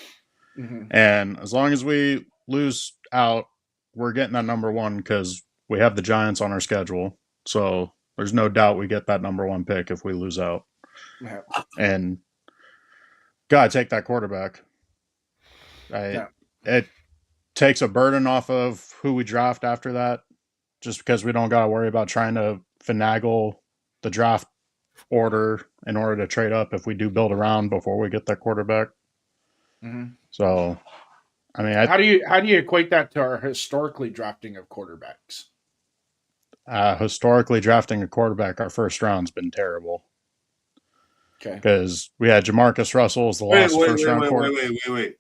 Mm-hmm. And as long as we lose out, we're getting that number 1 because we have the Giants on our schedule. So there's no doubt we get that number 1 pick if we lose out. Yeah. And got to take that quarterback. It takes a burden off of who we draft after that, just because we don't got to worry about trying to finagle the draft order in order to trade up if we do build around before we get that quarterback. Mm-hmm. So, I mean, how do you equate that to our historically drafting of quarterbacks? Historically drafting a quarterback, our first round's been terrible. Okay, because we had Jamarcus Russell as the last first round quarterback. Wait.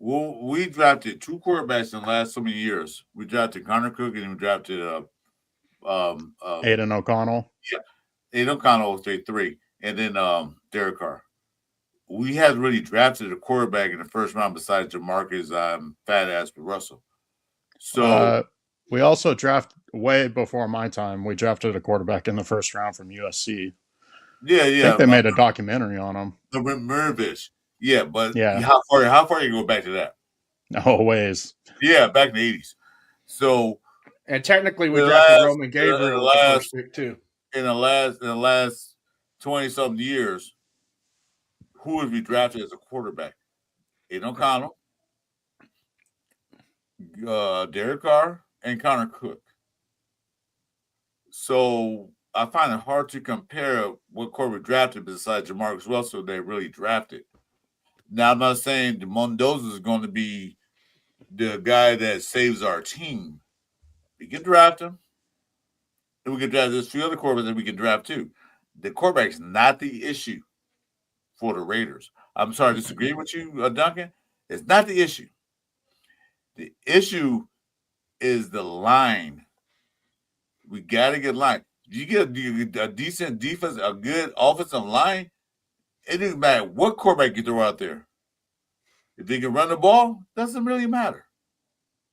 Well, we drafted 2 quarterbacks in the last so many years. We drafted Connor Cook and we drafted Aiden O'Connell. Yeah, Aiden O'Connell was 3, and then Derek Carr. We hadn't really drafted a quarterback in the first round besides Jamarcus fat ass Russell. So we also drafted way before my time. We drafted a quarterback in the first round from USC. Yeah. I think they made a documentary on him. The Mervish. Yeah, but yeah. How far you go back to that? No ways. Yeah, back in the 80s. So, and technically we drafted Roman Gabriel the first pick too. In the last 20-something years, who have we drafted as a quarterback? Aiden O'Connell, Derek Carr, and Connor Cook. So I find it hard to compare what quarterback drafted besides Jamarcus Russell they really drafted. Now, I'm not saying the Mendoza is going to be the guy that saves our team. We can draft him. And we can draft. There's a few other quarterbacks that we can draft too. The quarterback's not the issue for the Raiders. I'm sorry to disagree with you, Duncan. It's not the issue. The issue is the line. We got to get line. You get a decent defense, a good offensive line. It doesn't matter what quarterback you throw out there. If they can run the ball, doesn't really matter.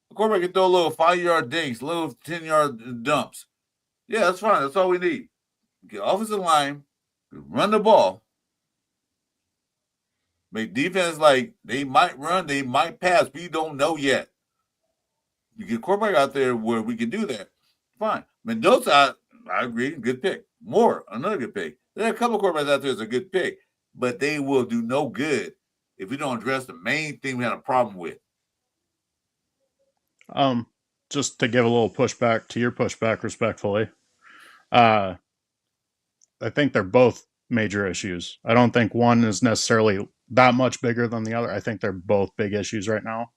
The quarterback can throw a little 5-yard dinks, little 10-yard dumps. Yeah, that's fine. That's all we need. Get offensive line, run the ball, make defense like they might run, they might pass. We don't know yet. You get a quarterback out there where we can do that. Fine. Mendoza, I agree, good pick. Moore, another good pick. There are a couple of quarterbacks out there that's a good pick, but they will do no good if we don't address the main thing we had a problem with. Just to give a little pushback to your pushback respectfully, I think they're both major issues. I don't think one is necessarily that much bigger than the other. I think they're both big issues right now.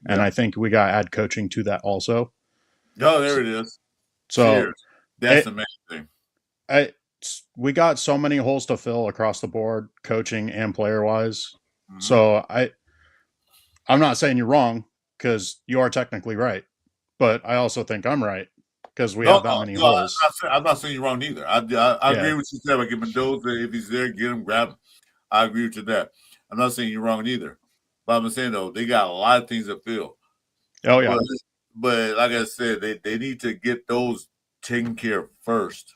Yeah. And I think we got to add coaching to that also. Oh, there it is. So cheers. That's the main thing. We got so many holes to fill across the board, coaching and player-wise. Mm-hmm. So I'm not saying you're wrong, because you are technically right. But I also think I'm right, because we have that many holes. I'm not saying you're wrong either. I agree with you said. Like, Mendoza, if he's there, get him, grab him. I agree with you that. I'm not saying you're wrong either. But I'm saying, though, they got a lot of things to fill. Oh, yeah. But like I said, they need to get those taken care of first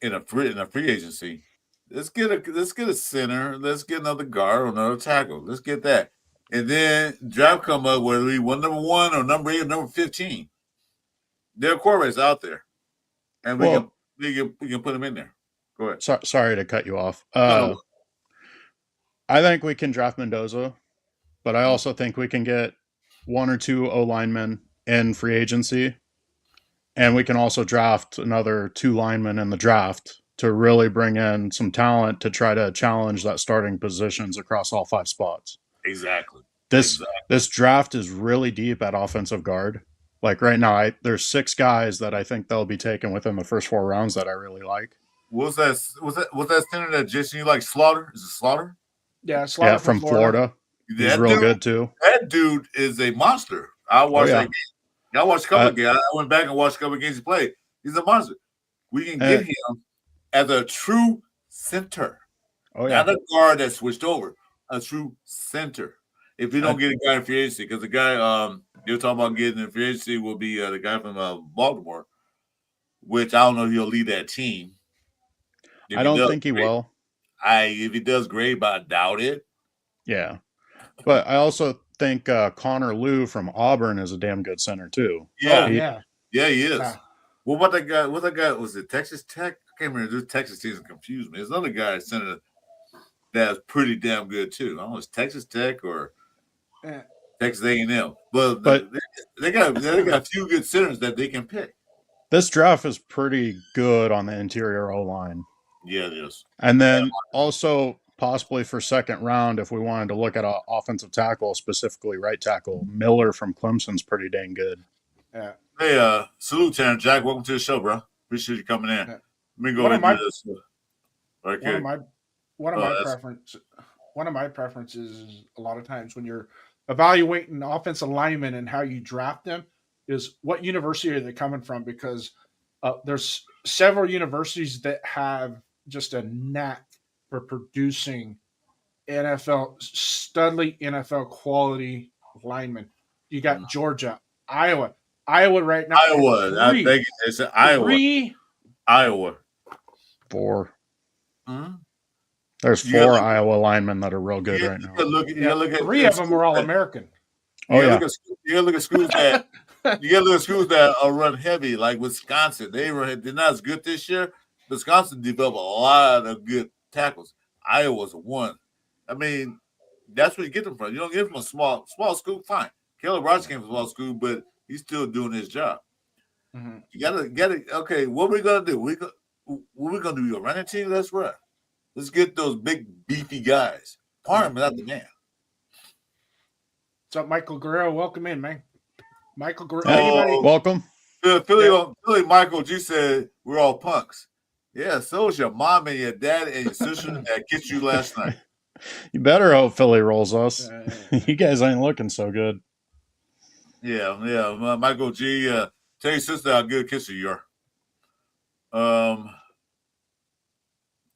in a free agency. Let's get a center. Let's get another guard or another tackle. Let's get that. And then draft come up, whether we won number 1 or number 8 or number 15. There are quarterbacks out there. And we can put them in there. Go ahead. Sorry to cut you off. I think we can draft Mendoza, but I also think we can get 1 or 2 O-linemen in free agency. And we can also draft another 2 linemen in the draft to really bring in some talent to try to challenge that starting positions across all 5 spots. Exactly. This draft is really deep at offensive guard. Like right now, there's 6 guys that I think they'll be taken within the first 4 rounds that I really like. Was that center that Jason you like? Slaughter? Is it Slaughter? Yeah, Slaughter from Florida. He's real good too. That dude is a monster. I watched that game. I watched a couple of games. I went back and watched a couple of games he played. He's a monster. We can get him as a true center. Oh yeah, not a guard that switched over. A true center. If we don't get a guy in free agency, because the guy you're talking about getting in free agency will be the guy from Baltimore, which I don't know if he'll lead that team. I don't think he will. If he does great, but I doubt it. Yeah. But I also think Connor Liu from Auburn is a damn good center too. Yeah. Yeah, he is. Yeah. What about that guy? What that guy was it? Texas Tech? I can't remember. This Texas team confused me. There's another guy center that's pretty damn good too. I don't know if it's Texas Tech or Texas A&M. But they got a few good centers that they can pick. This draft is pretty good on the interior O-line. Yeah, it is. And then also possibly for second round, if we wanted to look at an offensive tackle, specifically right tackle, Miller from Clemson's pretty dang good. Yeah. Hey, salute, Tanner Jack. Welcome to the show, bro. Appreciate you coming in. Yeah. Let me go ahead and do this. Okay. One of my preferences is a lot of times when you're evaluating offensive linemen and how you draft them is what university are they coming from? Because there's several universities that have just a knack for producing studly NFL quality linemen. You got Georgia, Iowa right now. I think it's Iowa. Iowa. 4. Mm-hmm. There's 4 Iowa linemen that are real good right now. Look at 3 of them are all American. You gotta look at schools that are run heavy, like Wisconsin. They're not as good this year. Wisconsin developed a lot of good tackles. Iowa's one. I mean, that's where you get them from. You don't get them from a small school, fine. Caleb Rogers came from a small school, but he's still doing his job. Mm-hmm. You gotta get it. Okay, what are we gonna do? What are we gonna do? A running team? Let's run. Let's get those big beefy guys. Parham is not the man. What's up, Michael Guerrero? Welcome in, man. Michael Guerrero. Welcome. Philly Michael G said we're all punks. Yeah, so is your mom and your dad and your sister that kissed you last night. You better hope Philly rolls us. You guys ain't looking so good. Yeah. Michael G, tell your sister how good a kisser you are.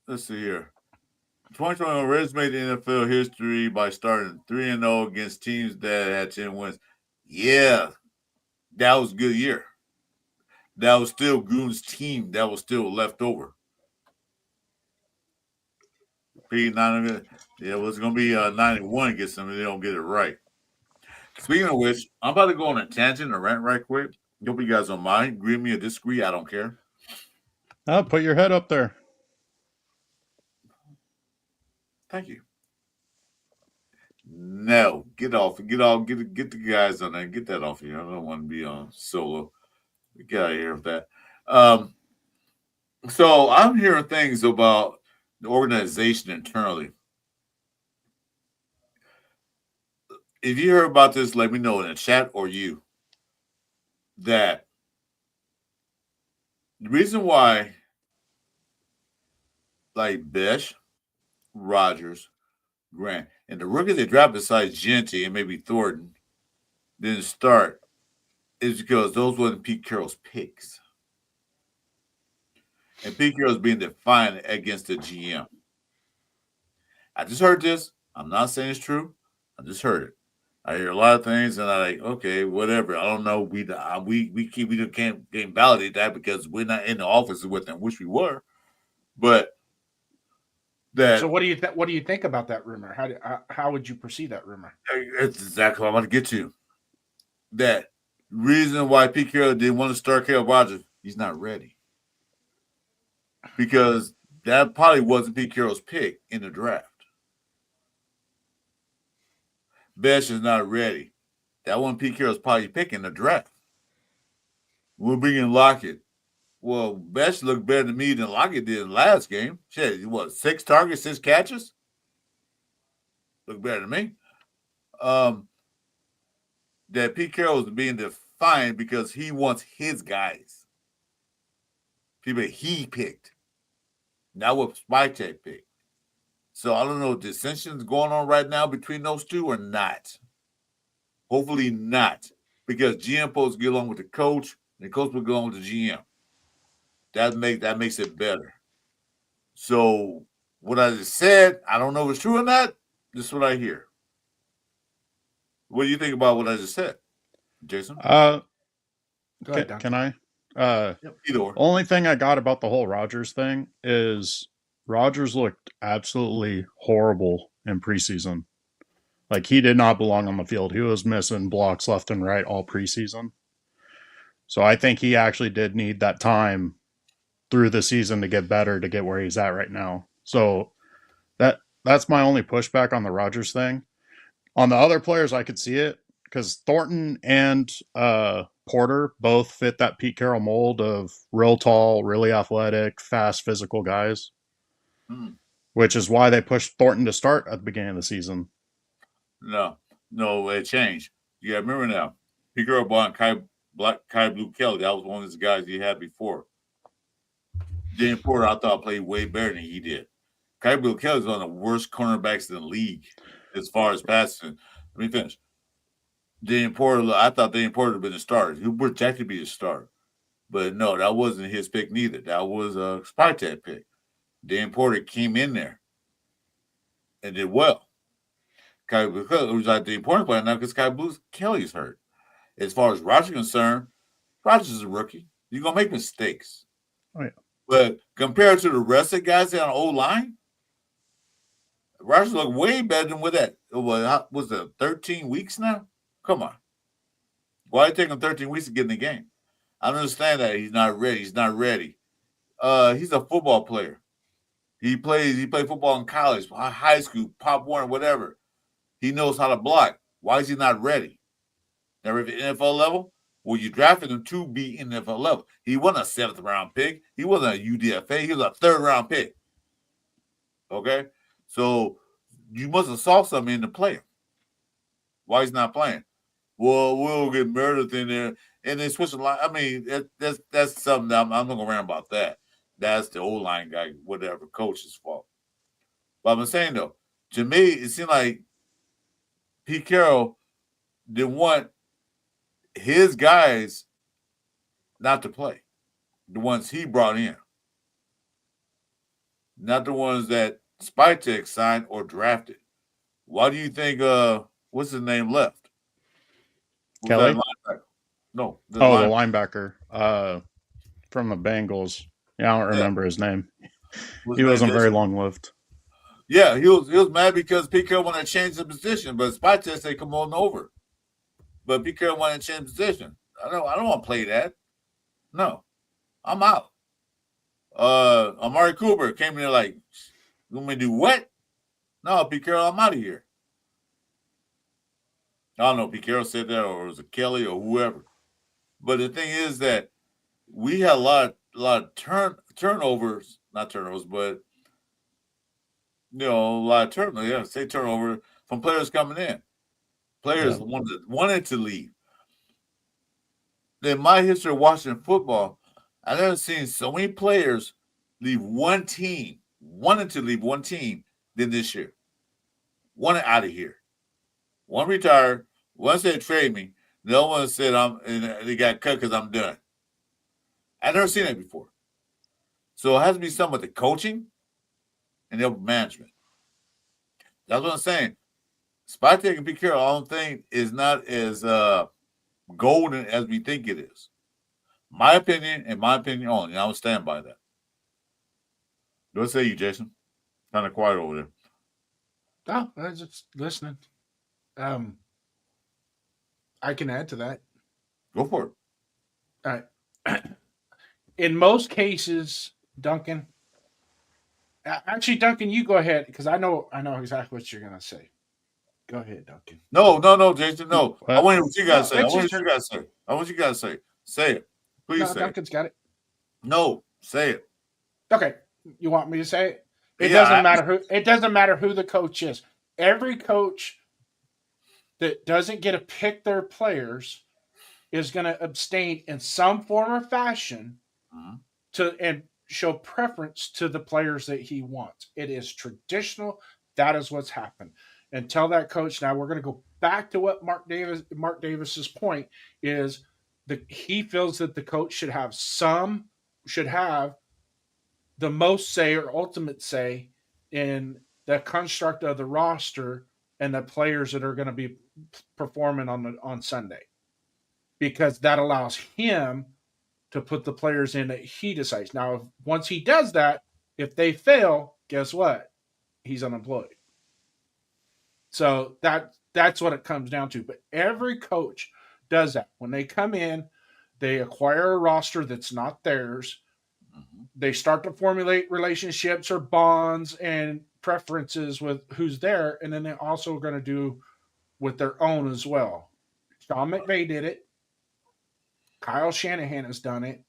Let's see here. 2021 Reds made the NFL history by starting 3-0 against teams that had 10 wins. Yeah, that was a good year. That was still Goon's team that was still left over. P9, yeah, well, it's going to be 91 against them if they don't get it right. Speaking of which, I'm about to go on a tangent, a rant right quick. Hope you guys don't mind. Agree with me or disagree, I don't care. Oh, put your head up there. Thank you. No, get the guys on there. Get that off here. I don't want to be on solo. Get out of here with that. So I'm hearing things about the organization internally. If you heard about this, let me know in the chat or you. That the reason why, like Besh, Rogers, Grant, and the rookies they dropped besides Genty and maybe Thornton didn't start is because those wasn't Pete Carroll's picks. And Pete Carroll's being defiant against the GM. I just heard this. I'm not saying it's true. I just heard it. I hear a lot of things, and I'm like, okay, whatever. I don't know. We can't validate that because we're not in the office with them, which we were. But that. So what do you think about that rumor? How would you perceive that rumor? It's exactly what I'm going to get to. That reason why Pete Carroll didn't want to start Carroll Rogers, he's not ready. Because that probably wasn't Pete Carroll's pick in the draft. Besh is not ready. That wasn't Pete Carroll's probably pick in the draft. We're bringing Lockett. Well, Besh looked better to me than Lockett did in the last game. Shit, what, 6 targets, 6 catches? Looked better to me. That Pete Carroll is being defiant because he wants his guys. People he picked. Not what Spytek picked. So I don't know if dissensions going on right now between those two or not. Hopefully not. Because GM supposed to get along with the coach, and the coach will go along with the GM. That makes it better. So what I just said, I don't know if it's true or not. This is what I hear. What do you think about what I just said, Jason? Go ahead, Can I? Either or. Only thing I got about the whole Rodgers thing is Rodgers looked absolutely horrible in preseason. Like, he did not belong on the field. He was missing blocks left and right all preseason. So I think he actually did need that time through the season to get better, to get where he's at right now. So that's my only pushback on the Rodgers thing. On the other players, I could see it because Thornton and Porter both fit that Pete Carroll mold of real tall, really athletic, fast, physical guys, which is why they pushed Thornton to start at the beginning of the season. No, it changed. You got to remember now, Pete Carroll bought Kai Blue Kelly. That was one of his guys he had before. Jane Porter, I thought, played way better than he did. Kai Blue Kelly is one of the worst cornerbacks in the league as far as passing. Let me finish. Daniel Porter, I thought Daniel Porter would have been a starter. He projected to be a starter. But no, that wasn't his pick neither. That was a Spytek pick. Daniel Porter came in there and did well. Kai Blue Kelly was like the important player now because Kai Blue Kelly's hurt. As far as Rodgers is concerned, Rodgers is a rookie. You're going to make mistakes. Oh, yeah. But compared to the rest of the guys on the O-line, Rodgers looked way better than with that. Was it 13 weeks now? Come on. Why did it take him 13 weeks to get in the game? I don't understand that. He's not ready. He's a football player. He played football in college, high school, Pop Warner, whatever. He knows how to block. Why is he not ready? Now, at the NFL level, well, you drafted him to be in the NFL level. He wasn't a 7th round pick. He wasn't a UDFA. He was a 3rd round pick. Okay? So you must have saw something in the player. Why he's not playing? Well, we'll get Meredith in there and they switch the line. I mean, that's something that I'm not gonna rant about that. That's the old line guy, whatever coach's fault. But I'm saying though, to me, it seemed like Pete Carroll didn't want his guys not to play, the ones he brought in, not the ones that Spytek signed or drafted. Why do you think what's his name left? Who's Kelly? that linebacker? No, The linebacker from the Bengals. Yeah, I don't remember his name. He wasn't very long lived. Yeah, he was mad because Pete Carroll wanted to change the position, but Spytek said come on over. But Pete Carroll wanted to change position. I don't want to play that. No, I'm out. Amari Cooper came in there like, you want me to do what? No, Pete Carroll, I'm out of here. I don't know if Pete Carroll said that or was it Kelly or whoever. But the thing is that we had a lot of turnovers, not turnovers, but a lot of turnovers. Yeah, say turnover from players coming in. Players wanted to leave. In my history of watching football, I've never seen so many players leave one team, wanted to leave one team than this year. Wanted out of here. One retired, one said trade me, the other one said they got cut because I'm done. I've never seen that before. So it has to be something with the coaching and the management. That's what I'm saying. Spytek and Pete Carroll, I don't think is not as golden as we think it is. My opinion and my opinion only. And I will stand by that. What say you, Jason? Kind of quiet over there. Oh, I was just listening. I can add to that. Go for it. All right. In most cases, Duncan. Actually, Duncan, you go ahead because I know exactly what you're gonna say. Go ahead, Duncan. No, Jason. No, I want to hear what you guys say. I want what you guys say. Say it. Please say Duncan's got it. No, say it. Okay. You want me to say it? It doesn't matter who the coach is. Every coach that doesn't get to pick their players is going to abstain in some form or fashion and show preference to the players that he wants. It is traditional. That is what's happened. And tell that coach. Now we're going to go back to what Mark Davis's point is. He feels that the coach should have the most say or ultimate say in the construct of the roster and the players that are going to be performing on Sunday, because that allows him to put the players in that he decides. Now, once he does that, if they fail, guess what? He's unemployed. So that's what it comes down to. But every coach does that. When they come in, they acquire a roster that's not theirs. They start to formulate relationships or bonds and preferences with who's there, and then they're also going to do with their own as well. Sean McVay did it. Kyle Shanahan has done it.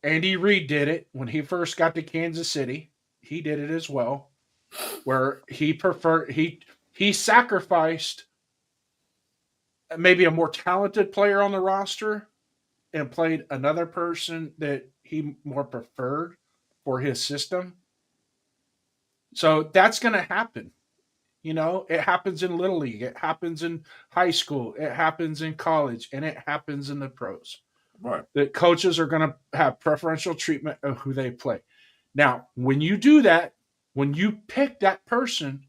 Andy Reid did it when he first got to Kansas City. He did it as well, where he sacrificed maybe a more talented player on the roster and played another person that he more preferred for his system. So that's going to happen. It happens in Little League. It happens in high school. It happens in college. And it happens in the pros. Right. The coaches are going to have preferential treatment of who they play. Now, when you do that, when you pick that person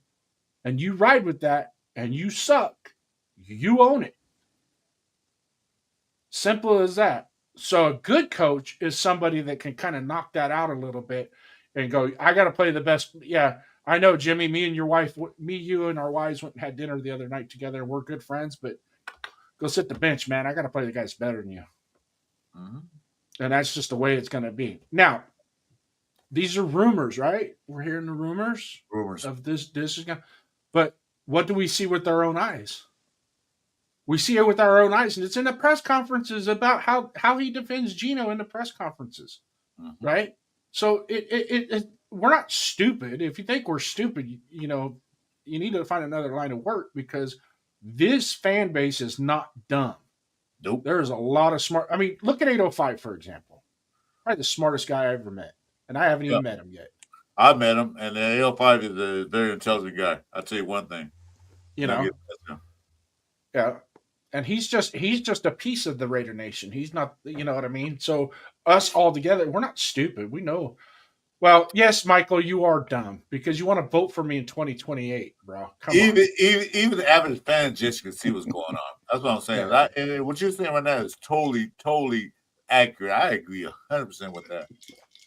and you ride with that and you suck, you own it. Simple as that. So a good coach is somebody that can kind of knock that out a little bit and go, I got to play the best. Yeah, I know, Jimmy, you and our wives went and had dinner the other night together. We're good friends, but go sit the bench, man. I got to play the guys better than you. Mm-hmm. And that's just the way it's going to be. Now, these are rumors, right? We're hearing the rumors of this is going to, but what do we see with our own eyes? We see it with our own eyes, and it's in the press conferences about how he defends Geno in the press conferences, right? So we're not stupid. If you think we're stupid, you need to find another line of work, because this fan base is not dumb. Nope. There's a lot of smart. I mean, look at 805 for example. Probably the smartest guy I ever met, and I haven't Yeah. even met him yet. I met him, and AL5 is a very intelligent guy. I'll tell you one thing. You Don't know, get that. yeah. And he's just a piece of the Raider Nation. He's not, you know what I mean. So us all together, we're not stupid. We know. Well, yes, Michael, you are dumb because you want to vote for me in 2028, bro. Come on. Even the average fan just can see what's going on. That's what I'm saying. Yeah. And what you're saying right now is totally accurate. I agree 100% with that.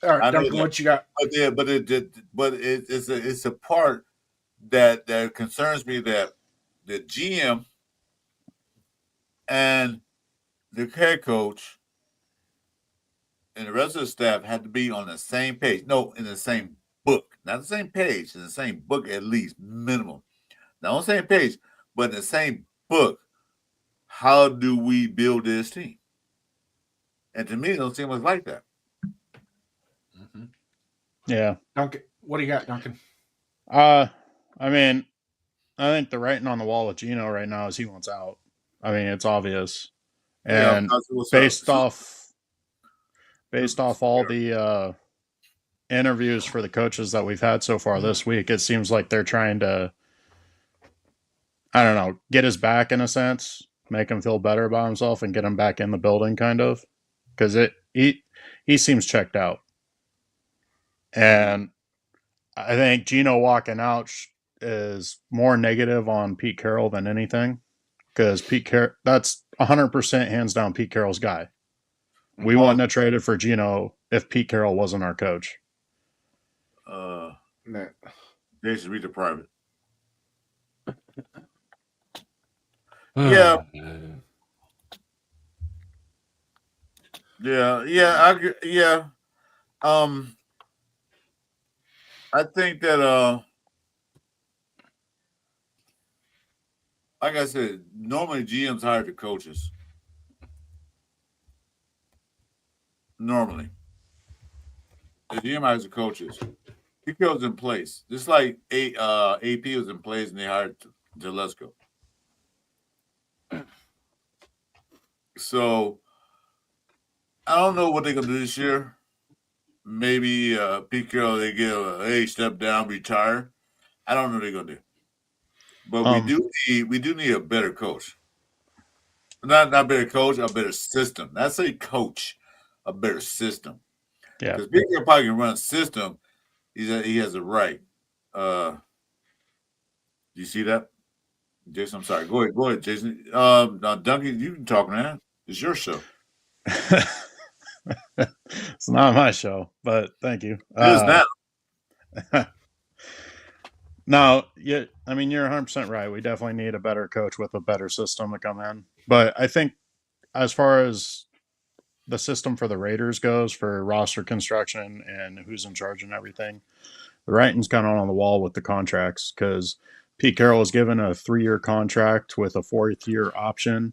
All right, I know Duncan, that. what you got? It's a part that concerns me that the GM and the head coach and the rest of the staff had to be on the same page. No, in the same book, not the same page, in the same book at least minimum. Not on the same page, but in the same book. How do we build this team? And to me, it don't seem much like that. Mm-hmm. Yeah. Duncan, what do you got, Duncan? I mean, I think the writing on the wall with Gino right now is he wants out. I mean, it's obvious. And based off all the interviews for the coaches that we've had so far this week, it seems like they're trying to, I don't know, get his back in a sense, make him feel better about himself and get him back in the building kind of. Because he seems checked out. And I think Gino walking out is more negative on Pete Carroll than anything. Because that's 100% hands down Pete Carroll's guy. We wouldn't have traded for Gino if Pete Carroll wasn't our coach. They should read the private. Yeah. Yeah. I think that like I said, normally GMs hire the coaches. Normally. The GM hires the coaches. He goes in place. Just like AP was in place and they hired Gillespie. So I don't know what they're gonna do this year. Maybe Pete Carroll, they give step down, retire. I don't know what they're gonna do. But we do need a better coach. Not a better coach, a better system. Not say coach, a better system. Yeah. Because Pete Carroll probably can run a system. He has a right. Do you see that? Jason, I'm sorry. Go ahead, Jason. Now, Duncan, you can talk, man. It's your show. It's not my show, but thank you. It is now. No, yeah, I mean, you're 100% right. We definitely need a better coach with a better system to come in. But I think as far as the system for the Raiders goes for roster construction and who's in charge and everything, the writing's kind of on the wall with the contracts because Pete Carroll was given a 3-year contract with a 4th-year option,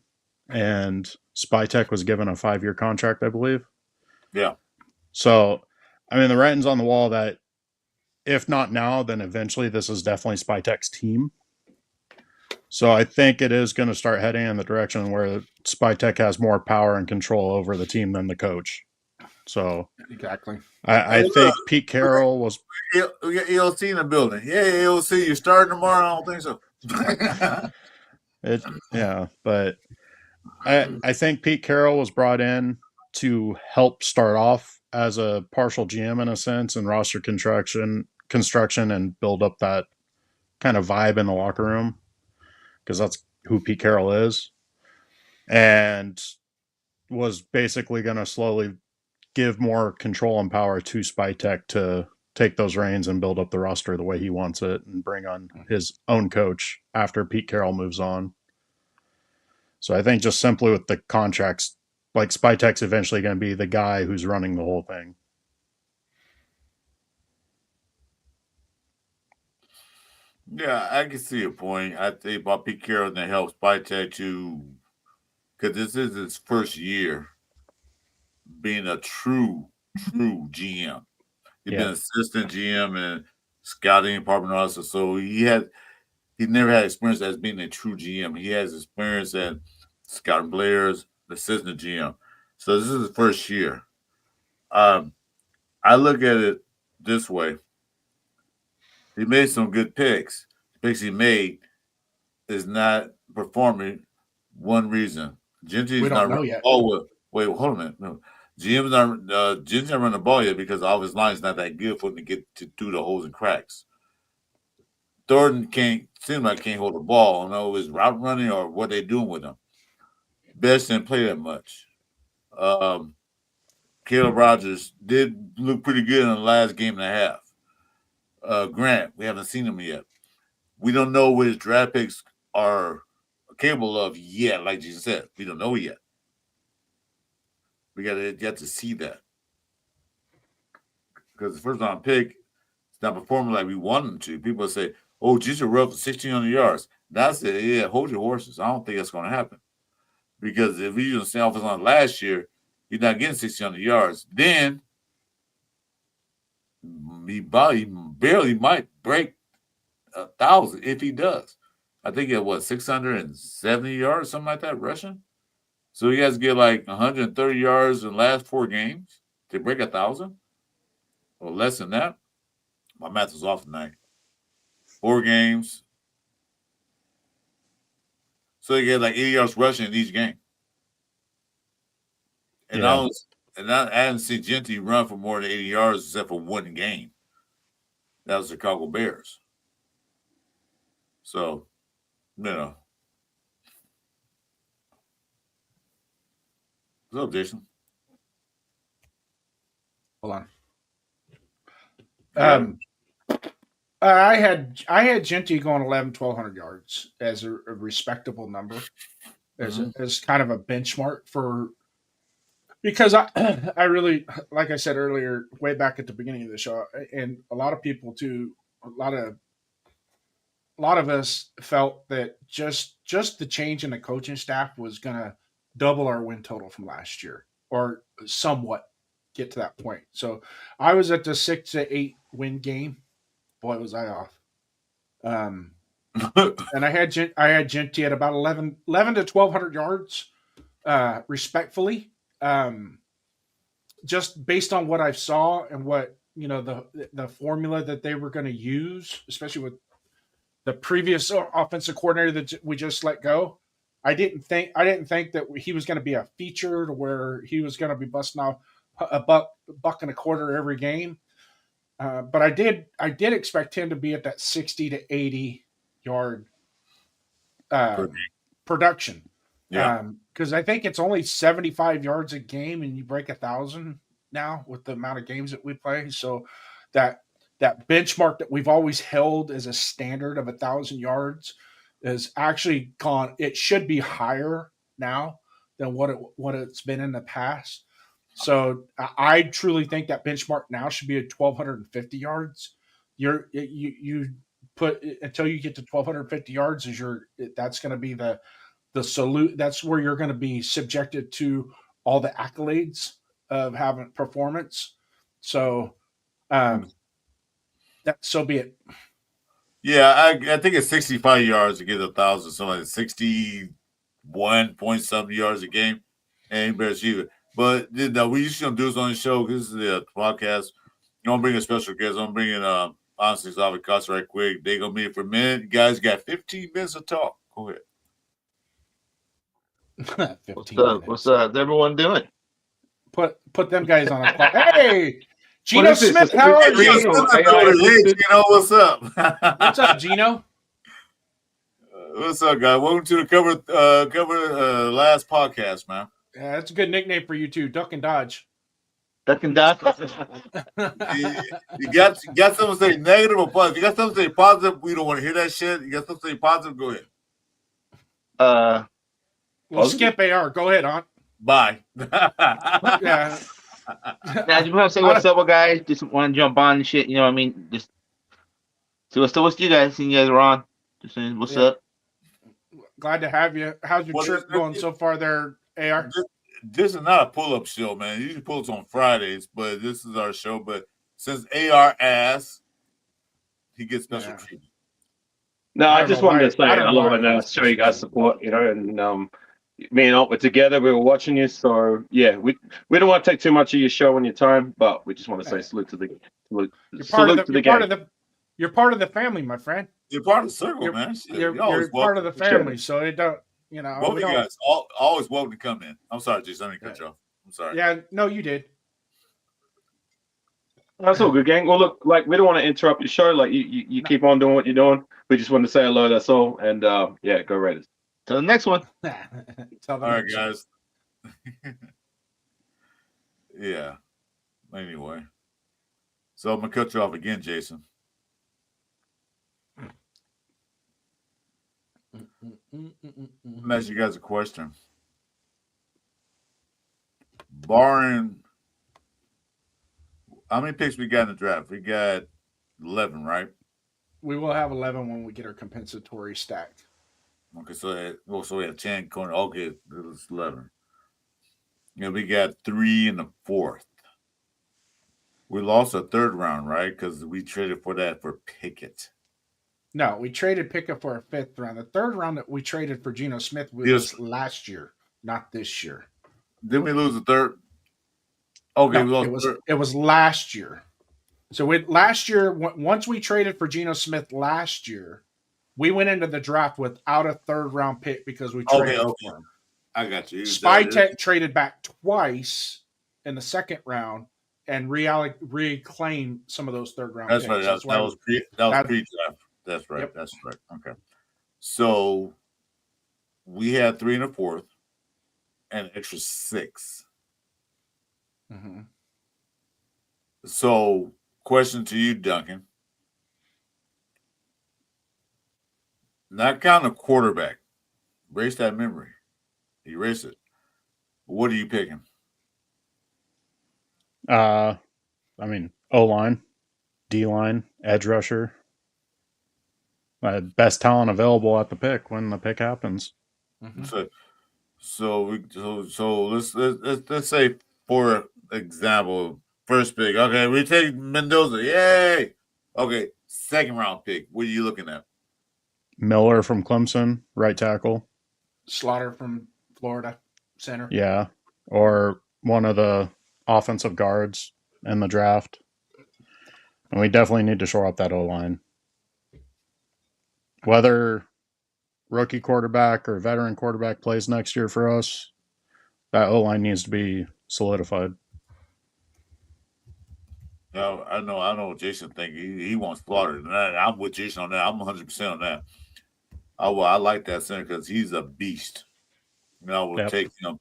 and Spytek was given a 5-year contract, I believe. Yeah. So, I mean, the writing's on the wall that if not now, then eventually this is definitely Spytek's team. So I think it is going to start heading in the direction where Spytek has more power and control over the team than the coach. So exactly, I think Pete Carroll was. We got ELC in the building. Yeah, ELC, you're starting tomorrow. I don't think so. Yeah, but I think Pete Carroll was brought in to help start off as a partial GM in a sense and roster construction and build up that kind of vibe in the locker room because that's who Pete Carroll is, and was basically going to slowly give more control and power to Spytek to take those reins and build up the roster the way he wants it and bring on his own coach after Pete Carroll moves on. So I think just simply with the contracts, like Spytek's eventually going to be the guy who's running the whole thing. Yeah, I can see a point. I think about Pete Carroll and they help Spytek to, because this is his first year being a true GM. He's been assistant GM and scouting department also. So he never had experience as being a true GM. He has experience at scouting players, the assistant GM. So this is his first year. I look at it this way. He made some good picks. The picks he made is not performing. One reason. Genty's We don't not know running the yet. ball with. Wait, hold on a minute. No. GM's not Genty's not running the ball yet because all of his line's not that good for him to get through the holes and cracks. Thornton can't hold the ball. I don't know if it's route running or what they're doing with him. Best didn't play that much. Caleb Rogers did look pretty good in the last game and a half. Grant, we haven't seen him yet. We don't know what his draft picks are capable of yet, like you said. We don't know yet. We got to get to see that. Because the first round pick is not performing like we want him to. People say, oh, just a rough for 1,600 yards. That's it. Yeah, hold your horses. I don't think that's going to happen. Because if he's going to stay off his line last year, he's not getting 1,600 yards. Then he barely might break 1,000 if he does. I think he had 670 yards, something like that, rushing. So he has to get like 130 yards in the last 4 games to break 1,000 or less than that. My math was off tonight. 4 games. So he get like 80 yards rushing in each game. And Yeah. I haven't seen Genty run for more than 80 yards except for one game. That was the Chicago Bears. So, you know. What's up, Jason? Hold on. I had Genty going 1,100-1,200 yards as a respectable number, as kind of a benchmark for, because I really, like I said earlier, way back at the beginning of the show, and a lot of people too, a lot of us felt that just the change in the coaching staff was going to double our win total from last year, or somewhat get to that point. So I was at the 6 to 8 win game. Boy, was I off. And I had Genty at about 11 to 1,200 yards, respectfully. Just based on what I saw and what, the formula that they were going to use, especially with the previous offensive coordinator that we just let go. I didn't think that he was going to be a feature to where he was going to be busting off a buck and a quarter every game. But I did expect him to be at that 60 to 80 yard production. Yeah. Because I think it's only 75 yards a game, and you break 1,000 now with the amount of games that we play. So that benchmark that we've always held as a standard of 1,000 yards is actually gone. It should be higher now than what it's been in the past. So I truly think that benchmark now should be at 1,250 yards. You put until you get to 1,250 yards that's going to be the salute. That's where you're going to be subjected to all the accolades of having performance. So so be it. Yeah, I think it's 65 yards to get 1,000, something like 61 point something yards a game, and you better achieve it. But we usually don't do this on the show because this is the podcast. I'm gonna bring a special guest. I'm bringing honestly Zavicasa right quick. They gonna meet for a minute. You guys got 15 minutes to talk. Go ahead. 15 What's How's everyone doing? Put them guys on a clock. Hey, Gino What is this? Smith, how are Hey, you? Gino, what's up? What's up, Gino? What's up, guys? Welcome to the cover last podcast, man. Yeah, that's a good nickname for you too, Duck and Dodge. Duck and Duck. You got something to say negative or positive? You got something to say positive? We don't want to hear that shit. You got something to say positive? Go ahead. We'll skip AR. Go ahead, Aunt. Bye. Yeah. Now, just want to say what's up, guys. Just want to jump on and shit. You know what I mean? Just so what's you guys? Seeing you guys are on. Just saying, what's up? Glad to have you. How's your trip going so far there, AR? This is not a pull-up show, man. Usually pull-ups on Fridays, but this is our show. But since AR asked, he gets special treatment. No, I just wanted to say I don't know hello why. and show you guys support, and me and Alt were together. We were watching you, so yeah, we don't want to take too much of your show and your time, but we just want to say salute to the You're part of salute the. to You're the part game. of the. You're part of the family, my friend. You're part of the circle, You're man. Shit, you're, you're always you're part of welcome. the family, so it don't. You know, Both we of you don't. guys, always welcome to come in. I'm sorry, Jason. I didn't cut you off. I'm sorry. Yeah, no, you did. That's all good, gang. Well, look, like we don't want to interrupt your show. Like you No. keep on doing what you're doing. We just wanted to say hello. That's all. And yeah, go Raiders. Till the next one. Tell them All right, next guys. Yeah. Anyway, so I'm gonna cut you off again, Jason. Let me ask you guys a question. Barring, how many picks we got in the draft? We got 11, right? We will have 11 when we get our compensatory stacked. Okay, so we have 10 corner. Okay, it was 11. Yeah, we got 3 in the 4th. We lost a 3rd round, right? Because we traded for that for Pickett. No, we traded Pickett for a 5th round. The 3rd round that we traded for Geno Smith was last year, not this year. Didn't we lose the 3rd? Okay, No, we lost it was last year. So last year, once we traded for Geno Smith last year, we went into the draft without a 3rd round pick because we traded for him. I got you. Spytech traded back twice in the 2nd round and reclaimed some of those 3rd round That's picks. right. That was pre-draft. That's right. Yep. That's right. Okay. So we had 3 in the 4th and an extra 6. Mm-hmm. So, question to you, Duncan. Not counting a quarterback. Erase that memory. Erase it. What are you picking? I mean, O-line, D-line, edge rusher. Best talent available at the pick when the pick happens. Mm-hmm. So let's say, for example, first pick. Okay, we take Mendoza. Yay! Okay, 2nd round pick. What are you looking at? Miller from Clemson, right tackle. Slaughter from Florida, center. Yeah, or one of the offensive guards in the draft. And we definitely need to shore up that O-line. Whether rookie quarterback or veteran quarterback plays next year for us, that O-line needs to be solidified. No, I know what Jason thinks. He wants Slaughter. I'm with Jason on that. I'm 100% on that. I like that center because he's a beast. I would take him.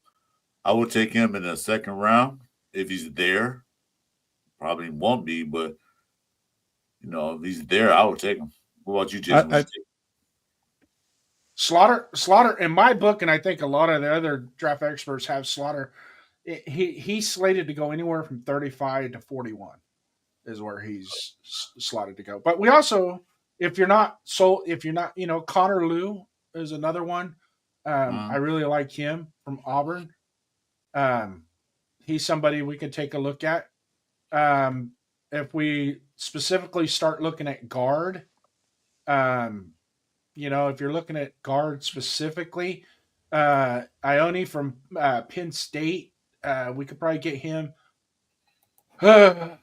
I would take him in the 2nd round if he's there. Probably won't be, but if he's there, I would take him. What about you, Jason? Slaughter, in my book, and I think a lot of the other draft experts have Slaughter. He's slated to go anywhere from 35 to 41 is where he's slotted to go. But we also, if you're not, Connor Lew is another one. I really like him from Auburn. He's somebody we can take a look at. If we specifically start looking at guard, if you're looking at guard specifically, Ione from Penn State, we could probably get him. I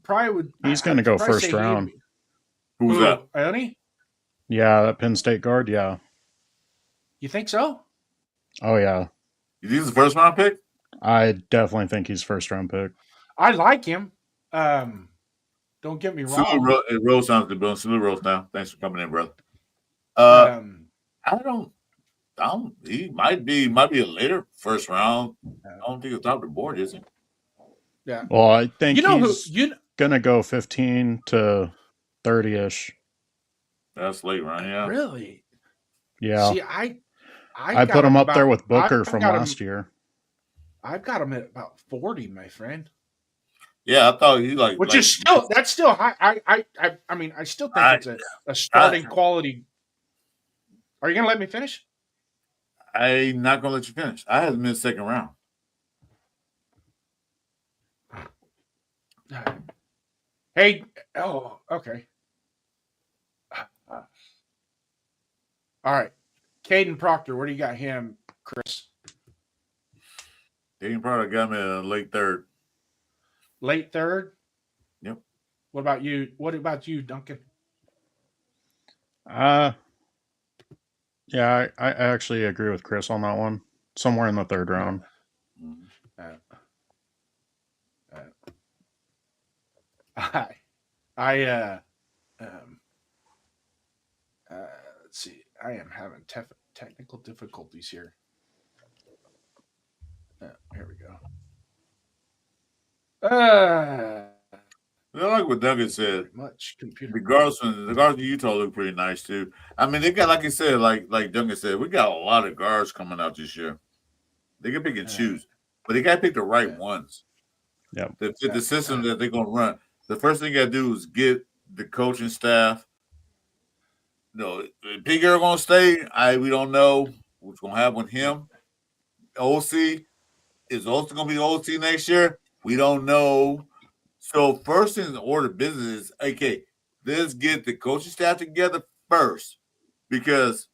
probably would. He's going to go first round. Who's that? Ione? Yeah, that Penn State guard. Yeah. You think so? Oh yeah. You think he's a 1st round pick? I definitely think he's 1st round pick. I like him. Don't get me wrong. Rose sounds good, Bill. Salute Rose now. Thanks for coming in, brother. He might be a later 1st round. I don't think he's top of the board, is he? Yeah. Well, I think he's gonna go 15 to 30-ish. That's late, right? Yeah. Really? Yeah. See, I put him up there with Booker from last year. I've got him at about 40, my friend. Yeah, I thought he that's still high. I mean, I still think it's a starting quality. Are you gonna let me finish? I'm not gonna let you finish. I had him in the 2nd round. Hey, oh, okay. All right. Caden Proctor, where do you got him, Chris? Dean probably got me in late third. Late third? Yep. What about you? What about you, Duncan? Yeah, I actually agree with Chris on that one. Somewhere in the third round. Mhm. Let's see. I am having technical difficulties here. Here we go. I like what Duncan said. Much computer. The guards from Utah look pretty nice too. I mean, they got, like you said, like Duncan said, we got a lot of guards coming out this year. They can pick and choose, but they got to pick the right ones. Yep. The system that they're gonna run. The first thing you got to do is get the coaching staff. No, Pete Carroll gonna stay. We don't know what's gonna happen with him. OC is also gonna be the OC next year. We don't know. So first thing in the order of business is, okay, let's get the coaching staff together first, because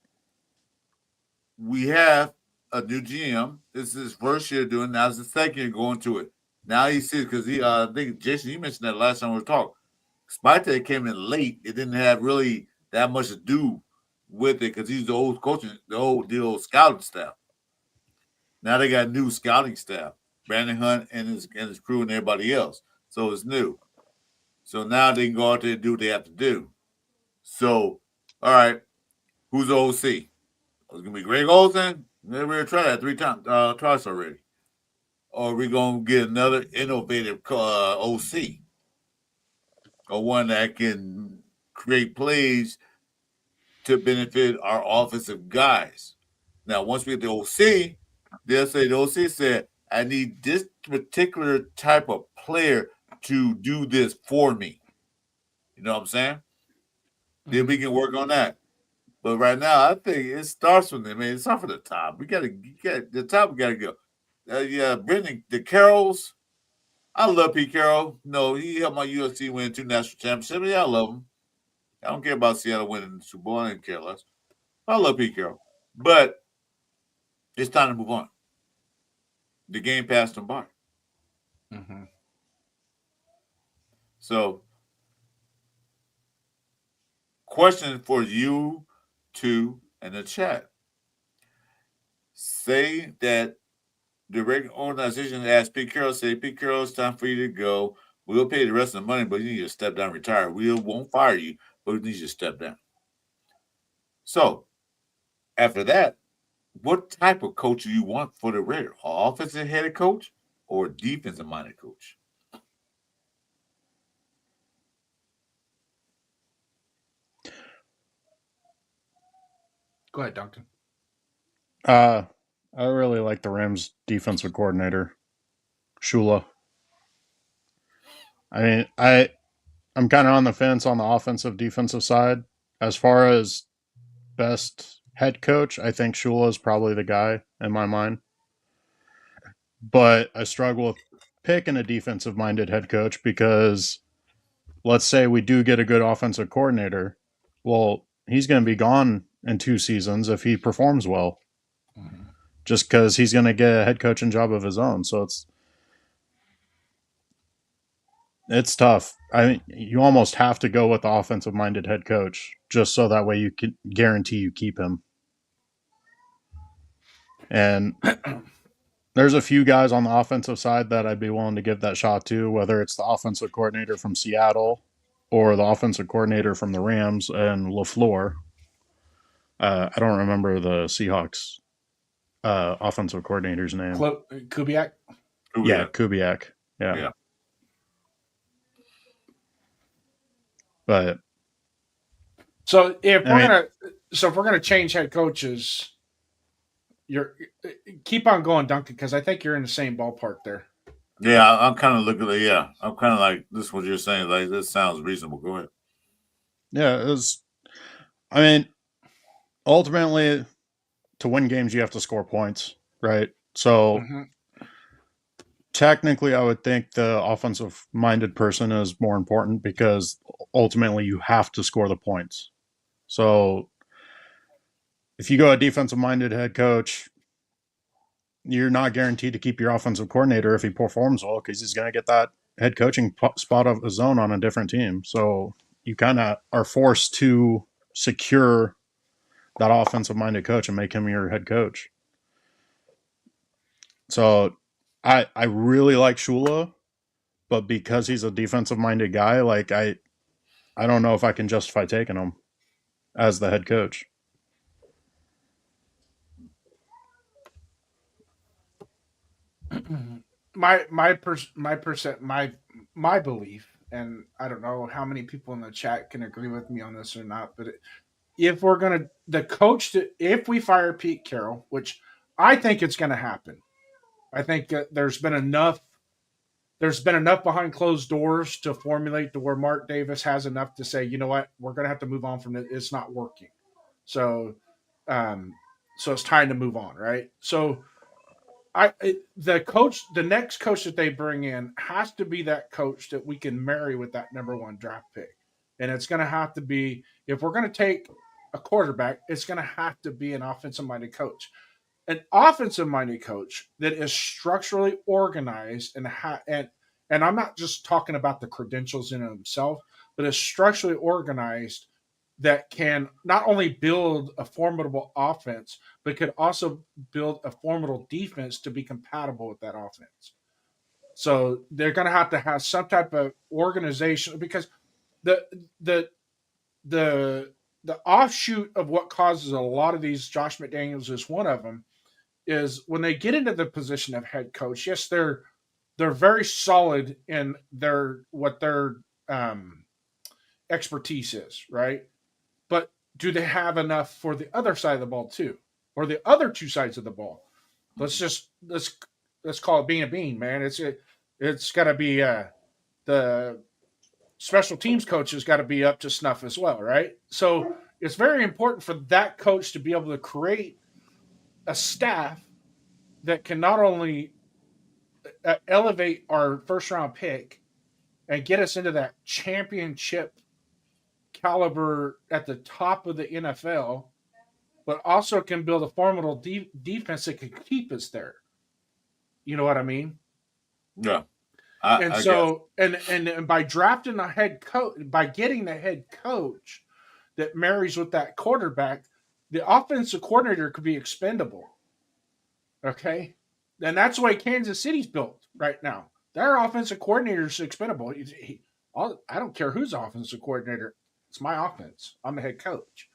we have a new GM. This is his first year doing. Now it's the second year going to it. Now he sees, because I think Jason, you mentioned that last time we talked. Spite came in late. It didn't have really that much to do with it because he's the old coaching, the old scouting staff. Now they got new scouting staff, Brandon Hunt and his crew and everybody else. So it's new. So now they can go out there and do what they have to do. So, all right, who's the OC? It's gonna be Greg Olsen. We already tried that 3 times, twice already. Or we gonna get another innovative OC, or one that can create plays to benefit our offensive guys. Now, once we get the OC, they'll say the OC said, I need this particular type of player to do this for me. You know what I'm saying? Then we can work on that. But right now, I think it starts from them. I mean, it's not from the top. We gotta get the top. We gotta go. Yeah, Brendan, the Carrolls. I love Pete Carroll. No, he helped my UFC win 2 national championships. Yeah, I love him. I don't care about Seattle winning the Super Bowl. I didn't care less. I love Pete Carroll. But it's time to move on. The game passed him by. Mm-hmm. So, question for you two in the chat. Say that the regular organization asked Pete Carroll, say, Pete Carroll, it's time for you to go. We'll pay the rest of the money, but you need to step down and retire. We won't fire you, but we need you to step down. So, after that, what type of coach do you want for the Raiders? An offensive headed coach or a defensive minded coach? Go ahead, Duncan. I really like the Rams defensive coordinator, Shula. I mean, I'm kind of on the fence on the offensive defensive side. As far as best head coach, I think Shula is probably the guy in my mind. But I struggle with picking a defensive minded head coach because let's say we do get a good offensive coordinator. Well, he's going to be gone in 2 seasons if he performs well. Mm-hmm. Just because he's going to get a head coaching job of his own. So it's tough. I mean, you almost have to go with the offensive-minded head coach just so that way you can guarantee you keep him. And there's a few guys on the offensive side that I'd be willing to give that shot to, whether it's the offensive coordinator from Seattle or the offensive coordinator from the Rams and LaFleur. I don't remember the Seahawks offensive coordinator's name. Kubiak? Yeah, Kubiak. Yeah. But so if we're gonna change head coaches, you're keep on going, Duncan, because I think you're in the same ballpark there. Yeah, I'm kind of looking at yeah. I'm kind of like this. Is what you're saying, like this sounds reasonable. Go ahead. Yeah, it was. I mean, ultimately, to win games, you have to score points, right? So. Mm-hmm. Technically, I would think the offensive-minded person is more important because ultimately you have to score the points. So if you go a defensive minded head coach, you're not guaranteed to keep your offensive coordinator if he performs well, because he's going to get that head coaching spot of his own on a different team. So you kind of are forced to secure that offensive minded coach and make him your head coach. So I really like Shula, but because he's a defensive minded guy, like I don't know if I can justify taking him as the head coach. My belief, and I don't know how many people in the chat can agree with me on this or not, but if we're gonna if we fire Pete Carroll, which I think it's going to happen, I think there's been enough behind closed doors to formulate to where Mark Davis has enough to say, you know what, we're going to have to move on from it. It's not working. So, so it's time to move on, right? So, the next coach that they bring in has to be that coach that we can marry with that number one draft pick, and it's going to have to be, if we're going to take a quarterback, it's going to have to be an offensive minded coach. An offensive minded coach that is structurally organized and I'm not just talking about the credentials in himself, but is structurally organized that can not only build a formidable offense, but could also build a formidable defense to be compatible with that offense. So they're going to have some type of organization, because the the the the offshoot of what causes a lot of these, Josh McDaniels is one of them, is when they get into the position of head coach. Yes, they're very solid in their expertise is, right? But do they have enough for the other side of the ball too, or the other two sides of the ball? Let's call it being a bean, man. It's got to be the special teams coach has got to be up to snuff as well, right? So it's very important for that coach to be able to create a staff that can not only elevate our first round pick and get us into that championship caliber at the top of the NFL, but also can build a formidable defense that can keep us there. You know what I mean? Yeah. And by drafting a head coach, by getting the head coach that marries with that quarterback, the offensive coordinator could be expendable. Okay, and that's the way Kansas City's built right now. Their offensive coordinator is expendable. I don't care who's the offensive coordinator. It's my offense. I'm the head coach.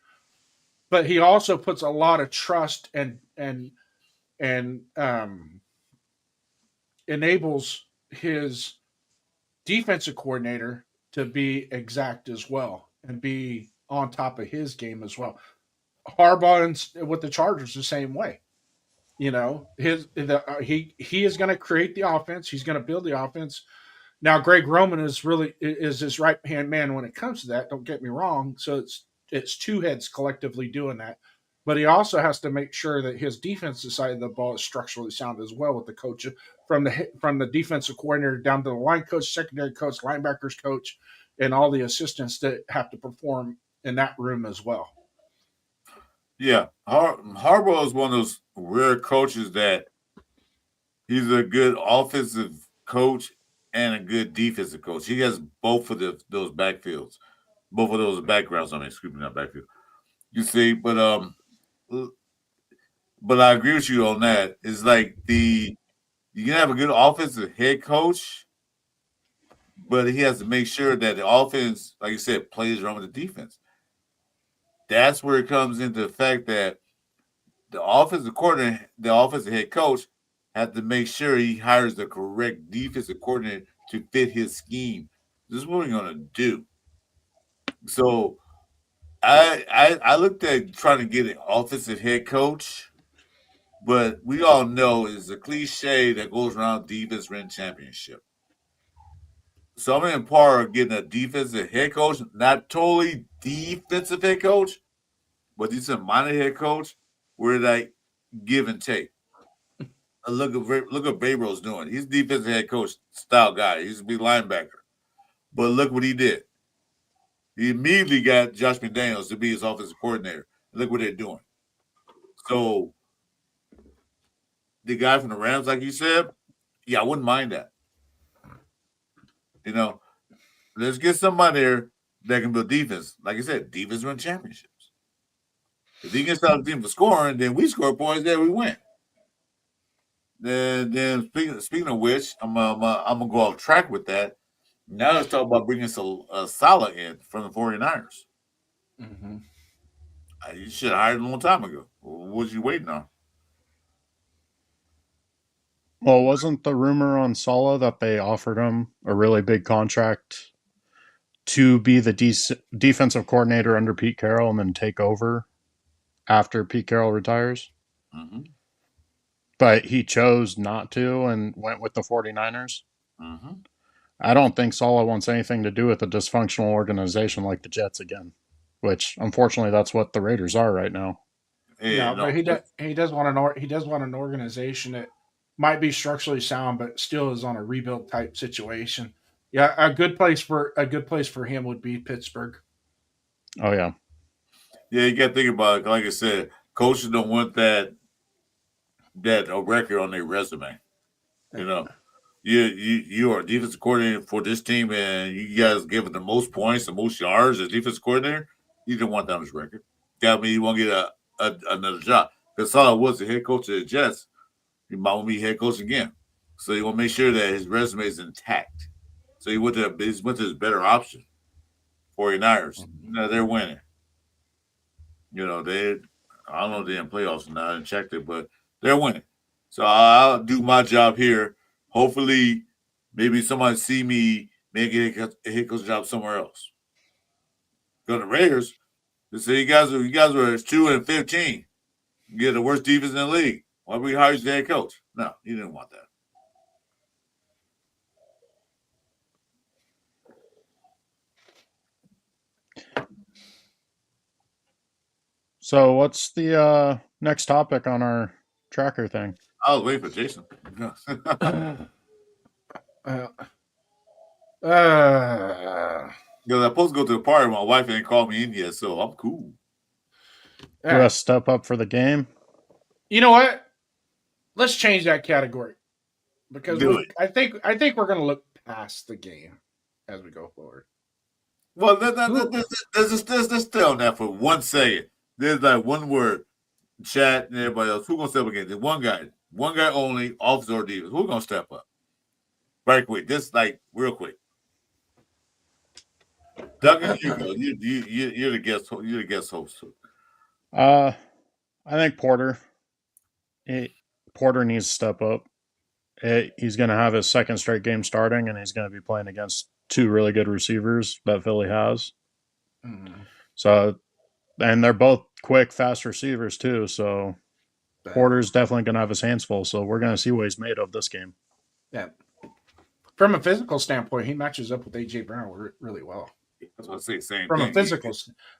But he also puts a lot of trust and enables his defensive coordinator to be exact as well and be on top of his game as well. Harbaugh with the Chargers the same way. You know, he is going to create the offense. He's going to build the offense. Now, Greg Roman is his right hand man when it comes to that. Don't get me wrong. So it's two heads collectively doing that, but he also has to make sure that his defensive side of the ball is structurally sound as well, with the coach from the defensive coordinator down to the line coach, secondary coach, linebackers coach, and all the assistants that have to perform in that room as well. Yeah, Harbaugh is one of those rare coaches that he's a good offensive coach and a good defensive coach. He has both of those backfields, both of those backgrounds. I mean, excuse me, not backfield. You see, but I agree with you on that. It's like you can have a good offensive head coach, but he has to make sure that the offense, like you said, plays around with the defense. That's where it comes into the fact that the offensive coordinator, the offensive head coach, has to make sure he hires the correct defensive coordinator to fit his scheme. This is what we're gonna do. So I looked at trying to get an offensive head coach, but we all know it's a cliche that goes around defense win championship. So I'm in part of getting a defensive head coach, not totally defensive head coach, but he's a minor head coach where like give and take. Look at Babro's doing. He's defensive head coach style guy. He's a big linebacker. But look what he did. He immediately got Josh McDaniels to be his offensive coordinator. Look what they're doing. So the guy from the Rams, like you said, yeah, I wouldn't mind that. You know, let's get somebody there that can build defense. Like I said, defense win championships. If he can stop the team from scoring, then we score points, then we win. Then speaking of which, I'm gonna go off track with that. Now let's talk about bringing Salah in from the 49ers. Mm-hmm. You should have hired him a long time ago. What was you waiting on? Well, wasn't the rumor on Sala that they offered him a really big contract to be the defensive coordinator under Pete Carroll and then take over after Pete Carroll retires? Mm-hmm. But he chose not to and went with the 49ers. Mm-hmm. I don't think Sala wants anything to do with a dysfunctional organization like the Jets again, which unfortunately that's what the Raiders are right now. Yeah, but he does want an organization that might be structurally sound, but still is on a rebuild type situation. Yeah, a good place for him would be Pittsburgh. Oh yeah, Yeah, you got to think about it. Like I said, coaches don't want that record on their resume. You know, you are a defensive coordinator for this team, and you guys give it the most points, the most yards as defensive coordinator. You don't want that on his record. That means you won't get another job. Because Salah was the head coach of the Jets. He might want to be head coach again. So you want to make sure that his resume is intact. So he went to his better option. 49ers. Now they're winning. You know, I don't know if they're in playoffs or not. I didn't check it, but they're winning. So I'll do my job here. Hopefully, maybe somebody see me make a head coach job somewhere else. Go to the Raiders. They say you guys were 2-15. You get the worst defense in the league. Why would we hire you as the head coach? No, you didn't want that. So what's the next topic on our tracker thing? I was waiting for Jason. Because I'm supposed to go to the party. My wife ain't called me in yet, so I'm cool. Do a step up for the game. You know what? Let's change that category because I think we're going to look past the game as we go forward. Well, let's stay on that for 1 second. There's like one word, chat and everybody else. Who's gonna step up against? There's one guy only, officer or defense. Who's gonna step up? Very quick, just like real quick. Duncan, you go. You're the guest. You're the guest host too. I think Porter. Porter needs to step up. He's going to have his second straight game starting, and he's going to be playing against two really good receivers that Philly has. So, and they're both quick, fast receivers too. So, Porter's definitely going to have his hands full. So, we're going to see what he's made of this game. Yeah. From a physical standpoint, he matches up with AJ Brown really well. That's what I say. Same from thing.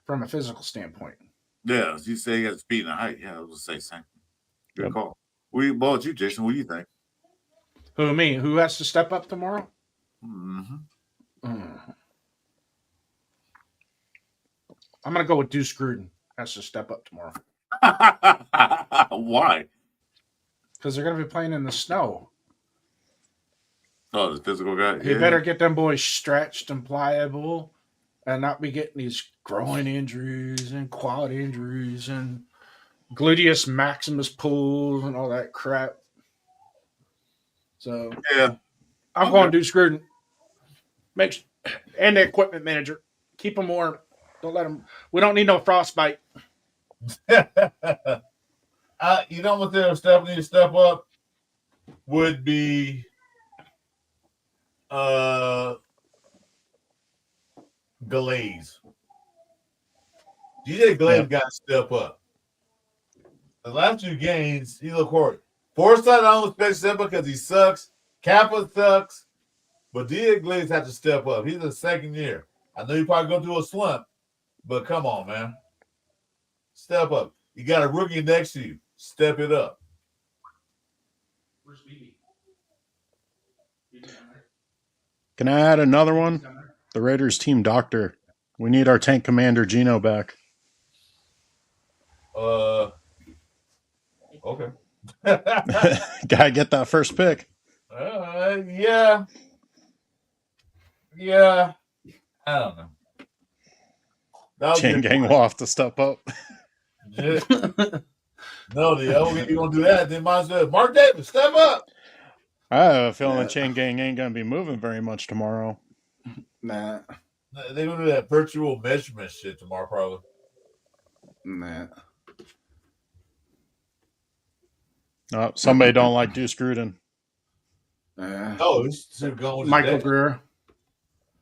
From a physical standpoint. Yeah, you say he has speed and height. Yeah, I was gonna say same. Good call. What about you, Jason? What do you think? Who, me? Who has to step up tomorrow? Mm-hmm. I'm going to go with Deuce Gruden. Has to step up tomorrow. Why? Because they're going to be playing in the snow. Oh, the physical guy. He better get them boys stretched and pliable and not be getting these groin injuries and quad injuries and gluteus maximus pulls and all that crap. So, yeah, I'm going to Deuce Gruden. And the equipment manager. Keep them warm. Don't let them. We don't need no frostbite. You know what their step need to step up would be Glaze. DJ Glaze got to step up. The last two games, he looked horrid. Forsythe, I don't expect to step up because he sucks. Kappa sucks. But DJ Glaze has to step up. He's in the second year. I know you're probably going through a slump, but come on, man. Step up. You got a rookie next to you. Step it up. Where's BB? Can I add another one? The Raiders team doctor. We need our tank commander Gino back. okay. Gotta get that first pick. Yeah. Yeah. I don't know. Chain gang will have to step up. No, the only you gonna do that, then might as well. Mark Davis, step up. I have a feeling the chain gang ain't gonna be moving very much tomorrow. Nah. They're gonna do that virtual measurement shit tomorrow, probably. Nah. Somebody don't like Deuce Gruden. Oh, he's going with Michael Greer.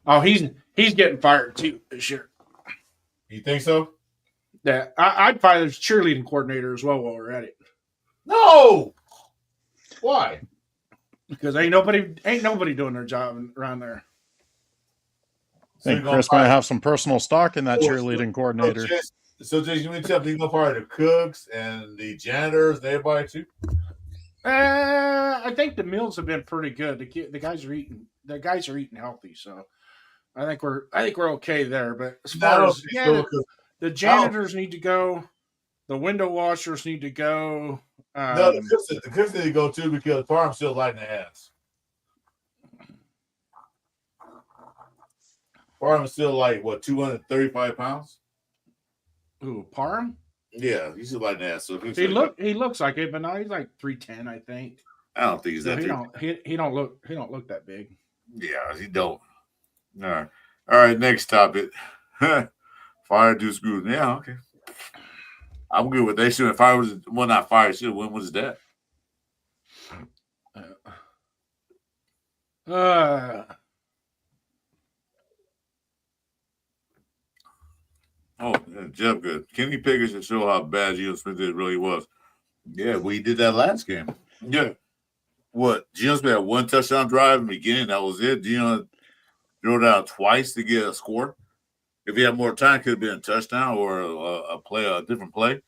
Oh, he's getting fired too this year. You think so? Yeah, I'd fire his cheerleading coordinator as well while we're at it. No. Why? Because ain't nobody doing their job around there. I think Chris might have some personal stock in that cheerleading coordinator. So Jason, you mean tell me he's gonna fire the cooks and the janitors and everybody too? I think the meals have been pretty good. The guys are eating. The guys are eating healthy, so I think we're okay there. But as far as the janitors need to go, the window washers need to go. No, the cooks need to go too because Farm's still lighting the ass. Farm is still like what 235 pounds. Who, Parham? Yeah, he's still lighting the ass. So he looks like it, but now he's like 310, I think. I don't think he's that. He don't look that big. Yeah, he don't. All right. Next topic. Fire Deuce Gruden. Yeah, okay. I'm good with that. They should have fired. Well, not fired. Should have. When was that? Oh, Jeff, good. Kenny Pickett should show how bad Geno Smith really was. Yeah, we did that last game. Yeah. What? Geno Smith had one touchdown drive in the beginning. That was it. Geno threw down twice to get a score. If he had more time, it could have been a touchdown or a different play.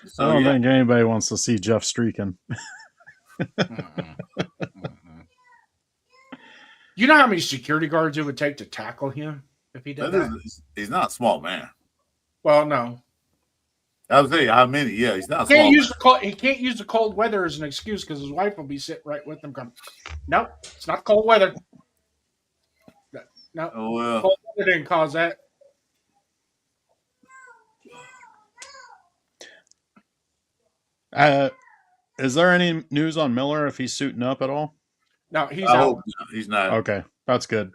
So, I don't think anybody wants to see Jeff streaking. You know how many security guards it would take to tackle him if he did that? He's not a small man. Well, no. I was saying how many? Yeah, he's not. He can't use the cold weather as an excuse because his wife will be sitting right with him. Going, nope, it's not cold weather. No, cold weather didn't cause that. Is there any news on Miller if he's suiting up at all? No, he's out. He's not. Okay, that's good.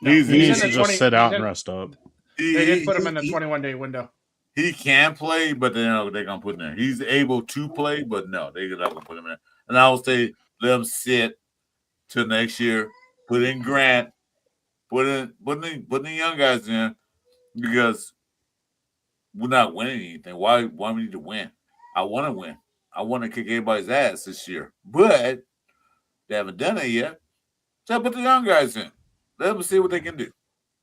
No, he needs to just sit out and rest up. They did put him in the 21-day window. He can play, but they're gonna put him there. He's able to play, but no, they're not gonna put him in. And I will say let him sit till next year. Put in Grant, put in the young guys in because we're not winning anything. Why we need to win? I want to win. I want to kick everybody's ass this year, but they haven't done it yet. So put the young guys in. Let them see what they can do.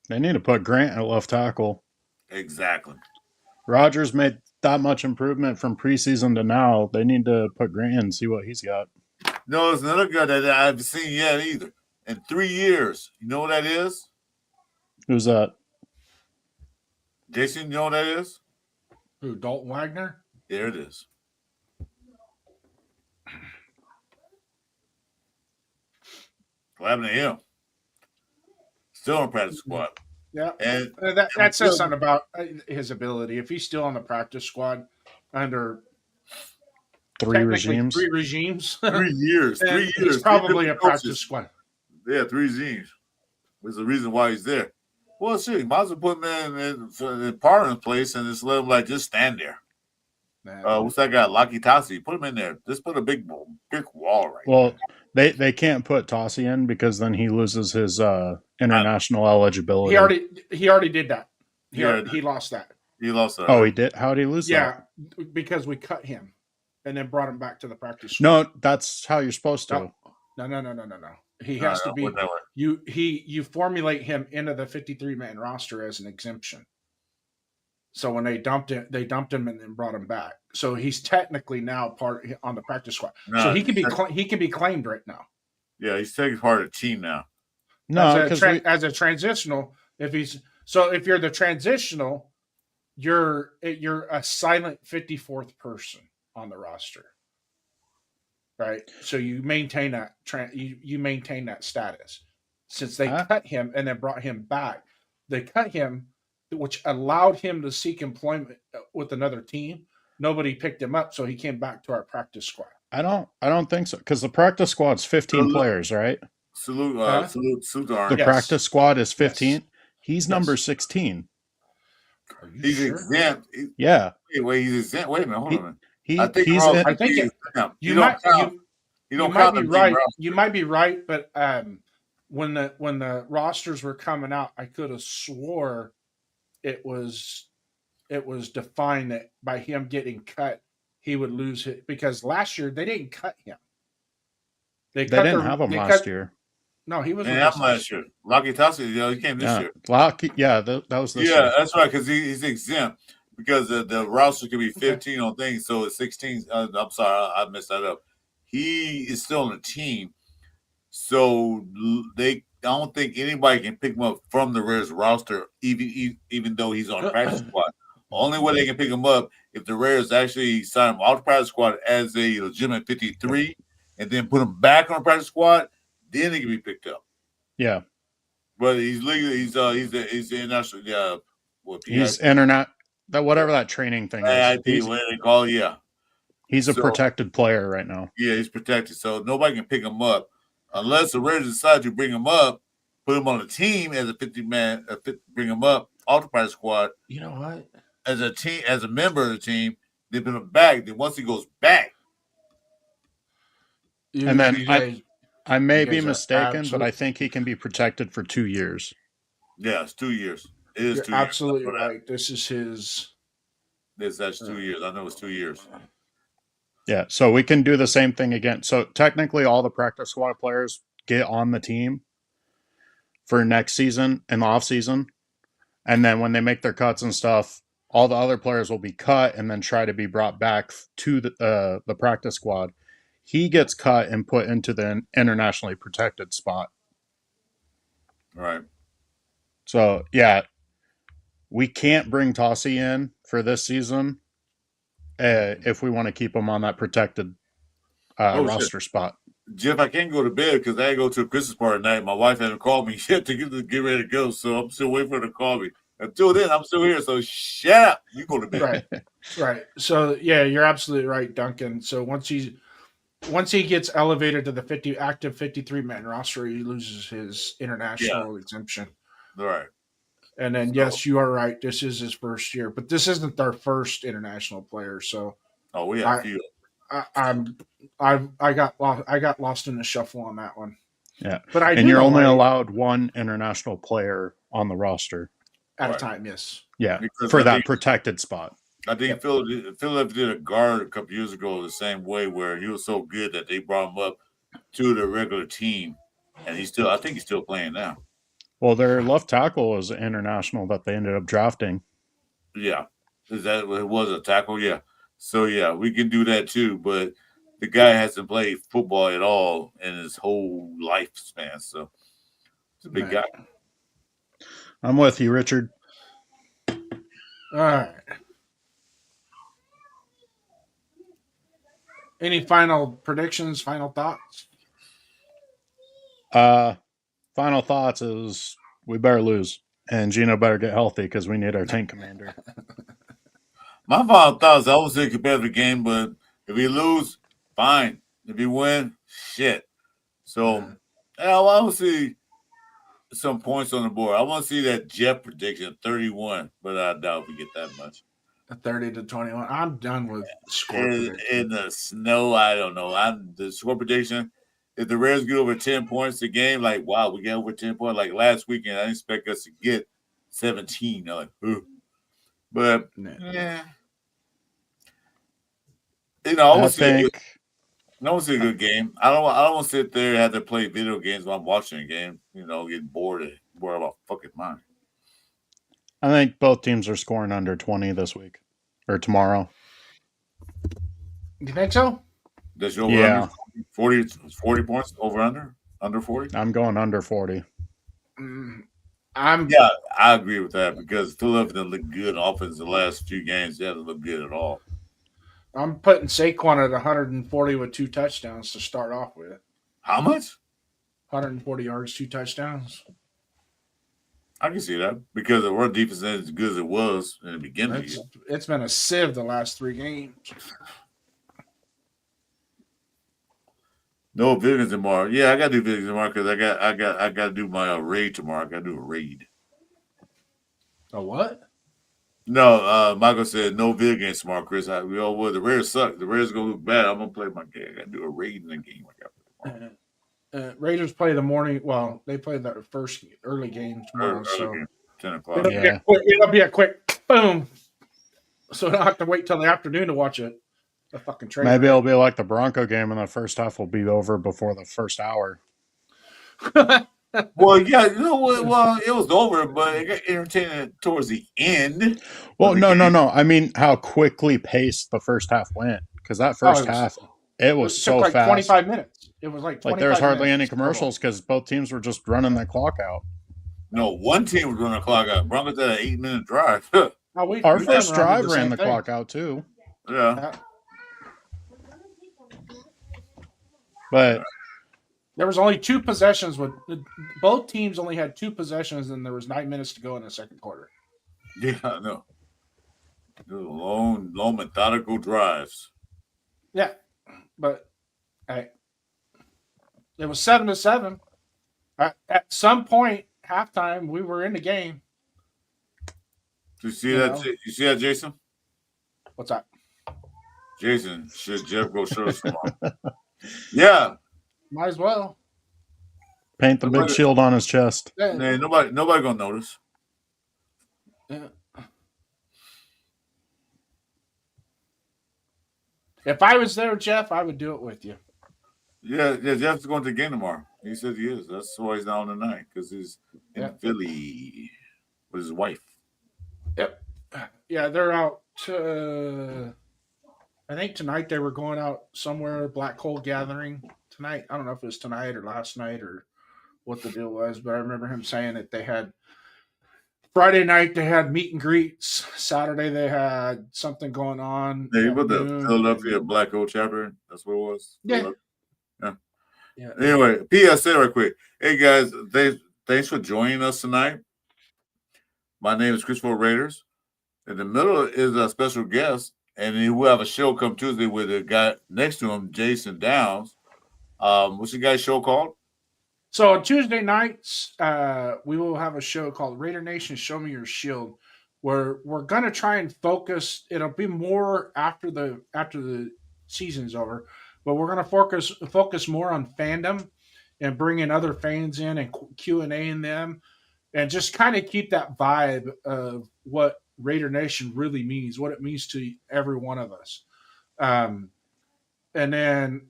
They need to put Grant at left tackle. Exactly. Rodgers made that much improvement from preseason to now. They need to put Grant in and see what he's got. No, it's another guy that I haven't seen yet either. In 3 years. You know what that is? Who's that? Jason, you know what that is? Who, Dalton Wagner? There it is. What happened to him? Still on practice squad. Yeah, and that says something about his ability. If he's still on the practice squad under 3 regimes, 3 regimes, 3 years, 3 years, he's probably a practice squad. Yeah, 3 regimes. There's a reason why he's there. Well, shit, you might as well put him in Parham's place and just let him just stand there. What's that guy, Lucky Tassi? Put him in there. Just put a big wall right. Well, they can't put Tassi in because then he loses his international eligibility. He already did that. He lost that. He lost that. Oh, he did. How did he lose that? Yeah, because we cut him and then brought him back to the practice squad. No, that's how you're supposed to. No. He has to be. You formulate him into the 53-man roster as an exemption. So when they dumped him and then brought him back. So he's technically now part on the practice squad. So he can be claimed right now. Yeah, he's taking part of the team now. No, as a transitional. If you're the transitional, you're a silent 54th person on the roster. right? So you maintain that you maintain that status. Since they Huh? cut him and then brought him back, they cut him, which allowed him to seek employment with another team. Nobody picked him up, so he came back to our practice squad. I don't think so because the practice squad's 15 players, right? Salute, Huh? salute to The Arn. Yes. practice squad is Yes. 15. He's number Yes. 16. Are you He's sure? exempt. Yeah. Wait, he's exempt. Wait a minute, hold on a minute. I think He's Ross, in, I think he's it- exempt. You You don't might count. You you don't might count be the team right. roster. You might be right, but when the rosters were coming out, I could have swore it was defined that by him getting cut, he would lose it because last year they didn't cut him. they didn't have him last year. No, he was And with us I'm last year. Lucky Tassi, he came this Yeah. year. Lucky, yeah, that was this Yeah, year. that's right, because he's exempt because the roster can be 15 on things, so it's 16. I'm sorry, I messed that up. He is still on the team, so I don't think anybody can pick him up from the Raiders roster, even though he's on practice squad. Only way they can pick him up if the Raiders actually sign him off the practice squad as a legitimate 53, and then put him back on the practice squad, then he can be picked up. Yeah. But he's legally he's the international He's internet that whatever that training thing is. AIT, what they call it, yeah. He's a So- protected player right now. Yeah, he's protected, so nobody can pick him up unless the Raiders decide to bring him up, put him on a team as a 50-man, bring him up off the practice squad You know what? as a team, as a member of the team. They put him back. Then once he goes back, And then you guys- I may You be guys are mistaken, but I think he can be protected for 2 years. yeah, it's 2 years. It is you're 2 years. absolutely I know that. right. This is his. That's 2 years. I know it's 2 years. Yeah, so we can do the same thing again. So technically, all the practice squad players get on the team for next season and the off season, and then when they make their cuts and stuff, all the other players will be cut and then try to be brought back to the practice squad. He gets cut and put into the internationally protected spot. Right. So yeah, we can't bring Tossie in for this season if we want to keep him on that protected roster spot. Jeff, I can't go to bed because I go to a Christmas party tonight. My wife hasn't called me yet to get ready to go, so I'm still waiting for her to call me. Until then, I'm still here. So shut up. You go to bed. Right. So yeah, you're absolutely right, Duncan. So once he gets elevated to the active 53-man roster, he loses his international exemption. All right. And then yes, you are right. This is his first year, but this isn't our first international player. So Oh, we have a few. I got lost in the shuffle on that one. Yeah, but and you're only allowed one international player on the roster at a time. Yes. Yeah, Because for I that think- protected spot. I think Philip did a guard a couple years ago the same way, where he was so good that they brought him up to the regular team, and I think he's still playing now. Well, their left tackle was international that they ended up drafting. Yeah, is that it was a tackle? Yeah, so yeah, we can do that too. But the guy hasn't played football at all in his whole lifespan, so he's a big guy. I'm with you, Richard. All right. Any final predictions? Final thoughts? Final thoughts is we better lose, and Gino better get healthy because we need our tank commander. My final thoughts, I would say competitive game, but if we lose, fine. If we win, shit. So I want to see some points on the board. I want to see that Jeff prediction, 31, but I doubt we get that much. 30-21. I'm done with score In prediction. the snow, I don't know. The score prediction, if the Raiders get over 10 points a game, like, wow, we got over 10 points. Like last weekend, I didn't expect us to get 17. I'm like, ooh. But, yeah. You know, I want to see a good game. I don't want to sit there and have to play video games while I'm watching a game. You know, get bored about fucking mine. I think both teams are scoring under 20 this week or tomorrow. You think so? Does your over Yeah. under 40 points over under 40? I'm going under 40. Yeah, I agree with that because Philadelphia didn't look good on offense the last few games. They haven't looked good at all. I'm putting Saquon at 140 with 2 touchdowns to start off with. How much? 140 yards, 2 touchdowns. I can see that because the run defense isn't as good as it was in the beginning. Of the year. It's been a sieve the last 3 games. No Vivians tomorrow. Yeah, I gotta do Vivians tomorrow because I got to do my raid tomorrow. I gotta do a raid. A what? No, Michael said no video games tomorrow, Chris. The Raiders suck. The Raiders gonna look bad. I'm gonna play my game. I gotta do a raid in the game. Raiders play the morning. Well, they play the first early game tomorrow, so game, 10 o'clock. It'll be a quick boom. So I don't have to wait till the afternoon to watch it. The fucking trailer. Maybe it'll be like the Bronco game, and the first half will be over before the first hour. Well, yeah, you know what? Well, it was over, but it got entertaining towards the end. Well, no. I mean, how quickly paced the first half went, because that first half, it was so like fast. 25 minutes. It was like there was hardly any commercials because both teams were just running the clock out. No, one team was running the clock out. Broncos had an 8-minute drive. Our first drive ran the clock out too. Yeah. But there was only 2 possessions with both teams only had 2 possessions, and there was 9 minutes to go in the second quarter. Yeah, I know. Long, methodical drives. Yeah, but hey, it was 7-7. At some point, halftime, we were in the game. You see that? You see that, Jason? What's that? Jason, should Jeff go show us tomorrow? Yeah. Might as well. Paint the big shield on his chest. Yeah, nobody gonna notice. Yeah. If I was there, Jeff, I would do it with you. Yeah, Jeff's going to the game tomorrow. He says he is. That's why he's down tonight, because he's in Philly with his wife. Yep. Yeah, they're out. I think tonight they were going out somewhere, black hole gathering tonight. I don't know if it was tonight or last night or what the deal was, but I remember him saying that they had Friday night they had meet and greets. Saturday they had something going on. Yeah, you put the Philadelphia Black Hole chapter. That's what it was. Yeah. Anyway, PSA right quick. Hey guys, thanks for joining us tonight. My name is Christopher Raiders. In the middle is a special guest, and he will have a show come Tuesday with a guy next to him, Jason Downs. What's the guy's show called? So on Tuesday nights, we will have a show called Raider Nation Show Me Your Shield, where we're gonna try and focus. It'll be more after the season's over, but we're gonna focus more on fandom and bringing other fans in and Q&A in them, and just kind of keep that vibe of what Raider Nation really means, what it means to every one of us. And then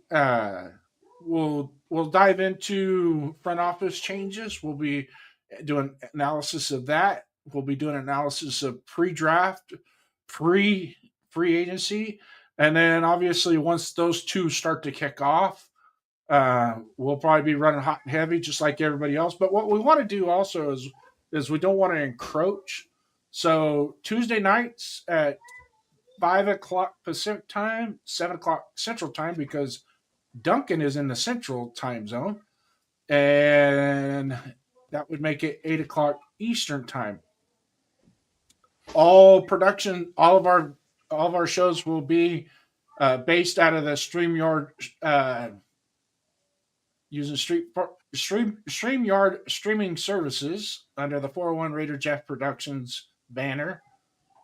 we'll dive into front office changes. We'll be doing analysis of that. We'll be doing analysis of pre-draft, free agency, and then obviously once those 2 start to kick off, we'll probably be running hot and heavy just like everybody else. But what we want to do also is we don't want to encroach. So Tuesday nights at 5:00 Pacific time, 7:00 Central time, because Duncan is in the Central time zone, and that would make it 8:00 Eastern time. All of our shows will be based out of the StreamYard, using StreamYard streaming services under the 401 Raider Jeff Productions banner.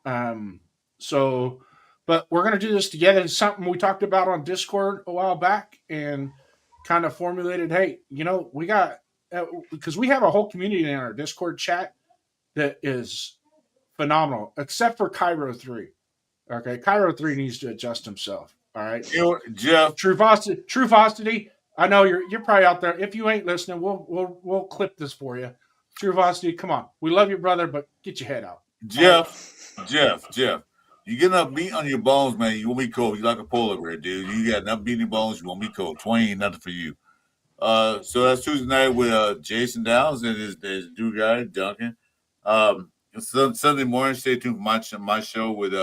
But we're going to do this together. It's something we talked about on Discord a while back and kind of formulated, hey, we got, because we have a whole community in our Discord chat that is phenomenal, except for Cairo 3. Okay, Cairo 3 needs to adjust himself. All right, Jeff. True Vosity. I know you're probably out there. If you ain't listening, we'll clip this for you. True Vosity, come on. We love you, brother, but get your head out. Jeff. You get enough meat on your bones, man. You want me cold. You like a polar bear, dude. You got enough meat in your bones. You want me cold. 20 ain't nothing for you. So that's Tuesday night with Jason Downs and his new guy, Duncan. Sunday morning, stay tuned for my show with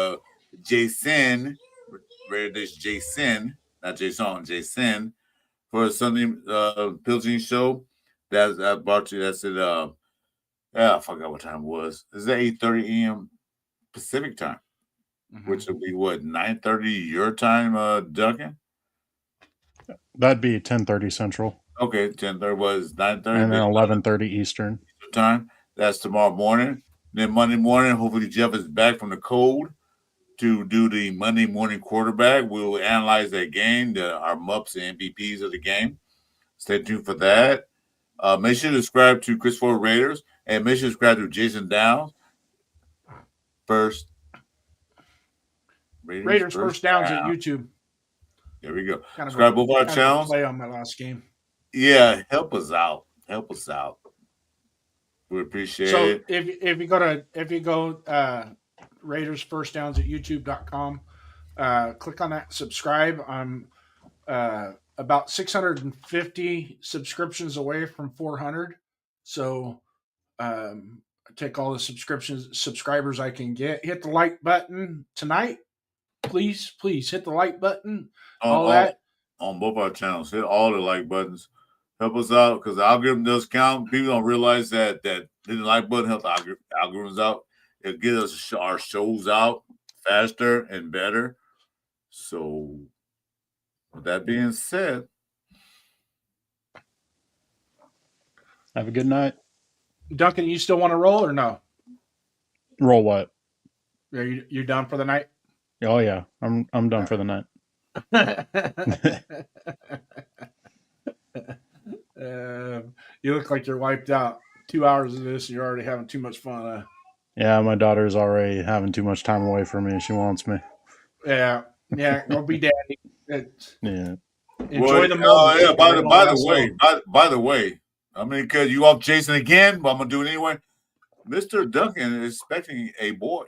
Jason Radio Nation Jason, not Jason, Jason, for a Sunday Pilgrim show. That's I brought you. That's at I forgot what time it was. It's at 8:30 a.m. Pacific time, which will be what 9:30 your time, Duncan. That'd be 10:30 Central. Okay, 10:30 was 9:30, and then 11:30 Eastern time. That's tomorrow morning. Then Monday morning, hopefully Jeff is back from the cold to do the Monday morning quarterback. We'll analyze that game, our MUPs and MVPs of the game. Stay tuned for that. Make sure to subscribe to Chris Ford Raiders and make sure to subscribe to Jason Downs. Raiders First Downs at YouTube. There we go. Subscribe both our channels. Play on my last game. Yeah, help us out. Help us out. We appreciate it. So if you go Raiders First Downs at YouTube.com, click on that, subscribe. I'm about 650 subscriptions away from 400. So take all the subscribers I can get. Hit the like button tonight. Please hit the like button. On both our channels. Hit all the like buttons. Help us out because the algorithm does count. People don't realize that hitting the like button helps the algorithms out. It gets us our shows out faster and better. So, with that being said, have a good night. Duncan, you still want to roll or no? Roll what? Are you done for the night? Oh yeah, I'm done for the night. You look like you're wiped out. 2 hours of this, and you're already having too much fun. Yeah, my daughter's already having too much time away from me. She wants me. Yeah. Go be daddy. Yeah. Enjoy the moment. Yeah. By the way, I'm gonna cut you off, Jason, again, but I'm gonna do it anyway. Mr. Duncan is expecting a boy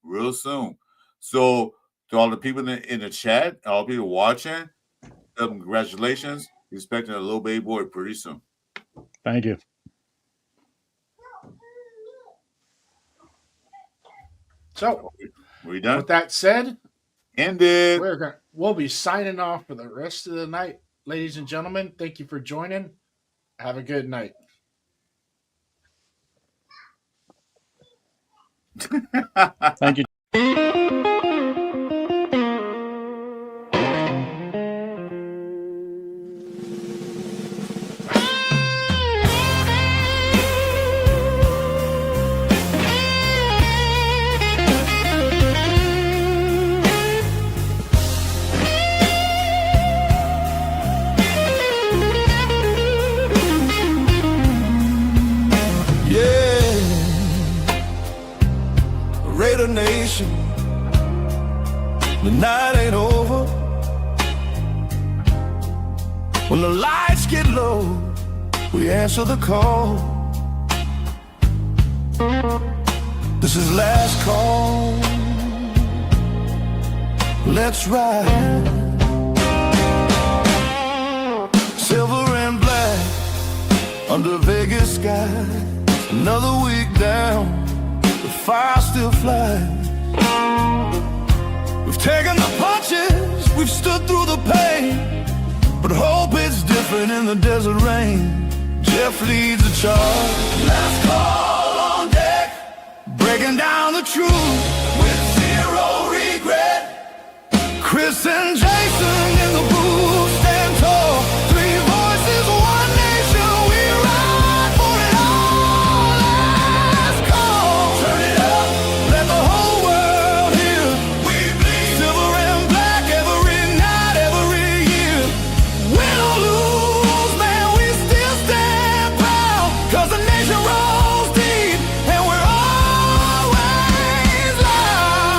real soon. So to all the people in the chat, all the people watching, congratulations. He's expecting a little baby boy pretty soon. Thank you. So, we done? With that said, ended. We'll be signing off for the rest of the night. Ladies and gentlemen, thank you for joining. Have a good night. Thank you. Raider Nation, the night ain't over. When the lights get low, we answer the call. This is last call. Let's ride. Silver and black under Vegas sky. Another week down, the fire still flies. We've taken the punches, we've stood through the pain, but hope is different in the desert rain. Jeff leads the charge. Last call on deck, breaking down the truth with zero regret. Chris and Jason in the booth stand tall. Three voices, one nation, we ride for it all. Last call, turn it up, let the whole world hear. We bleed silver and black every night, every year. Win or lose, man, we still stand proud. 'Cause the nation rolls deep and we're always loud.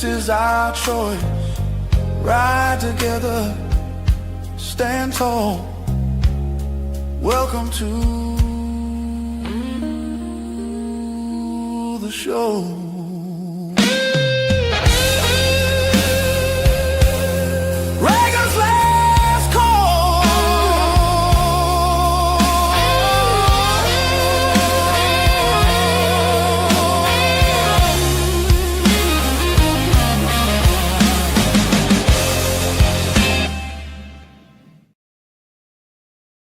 This is our choice. Ride together, stand tall. Welcome to the show.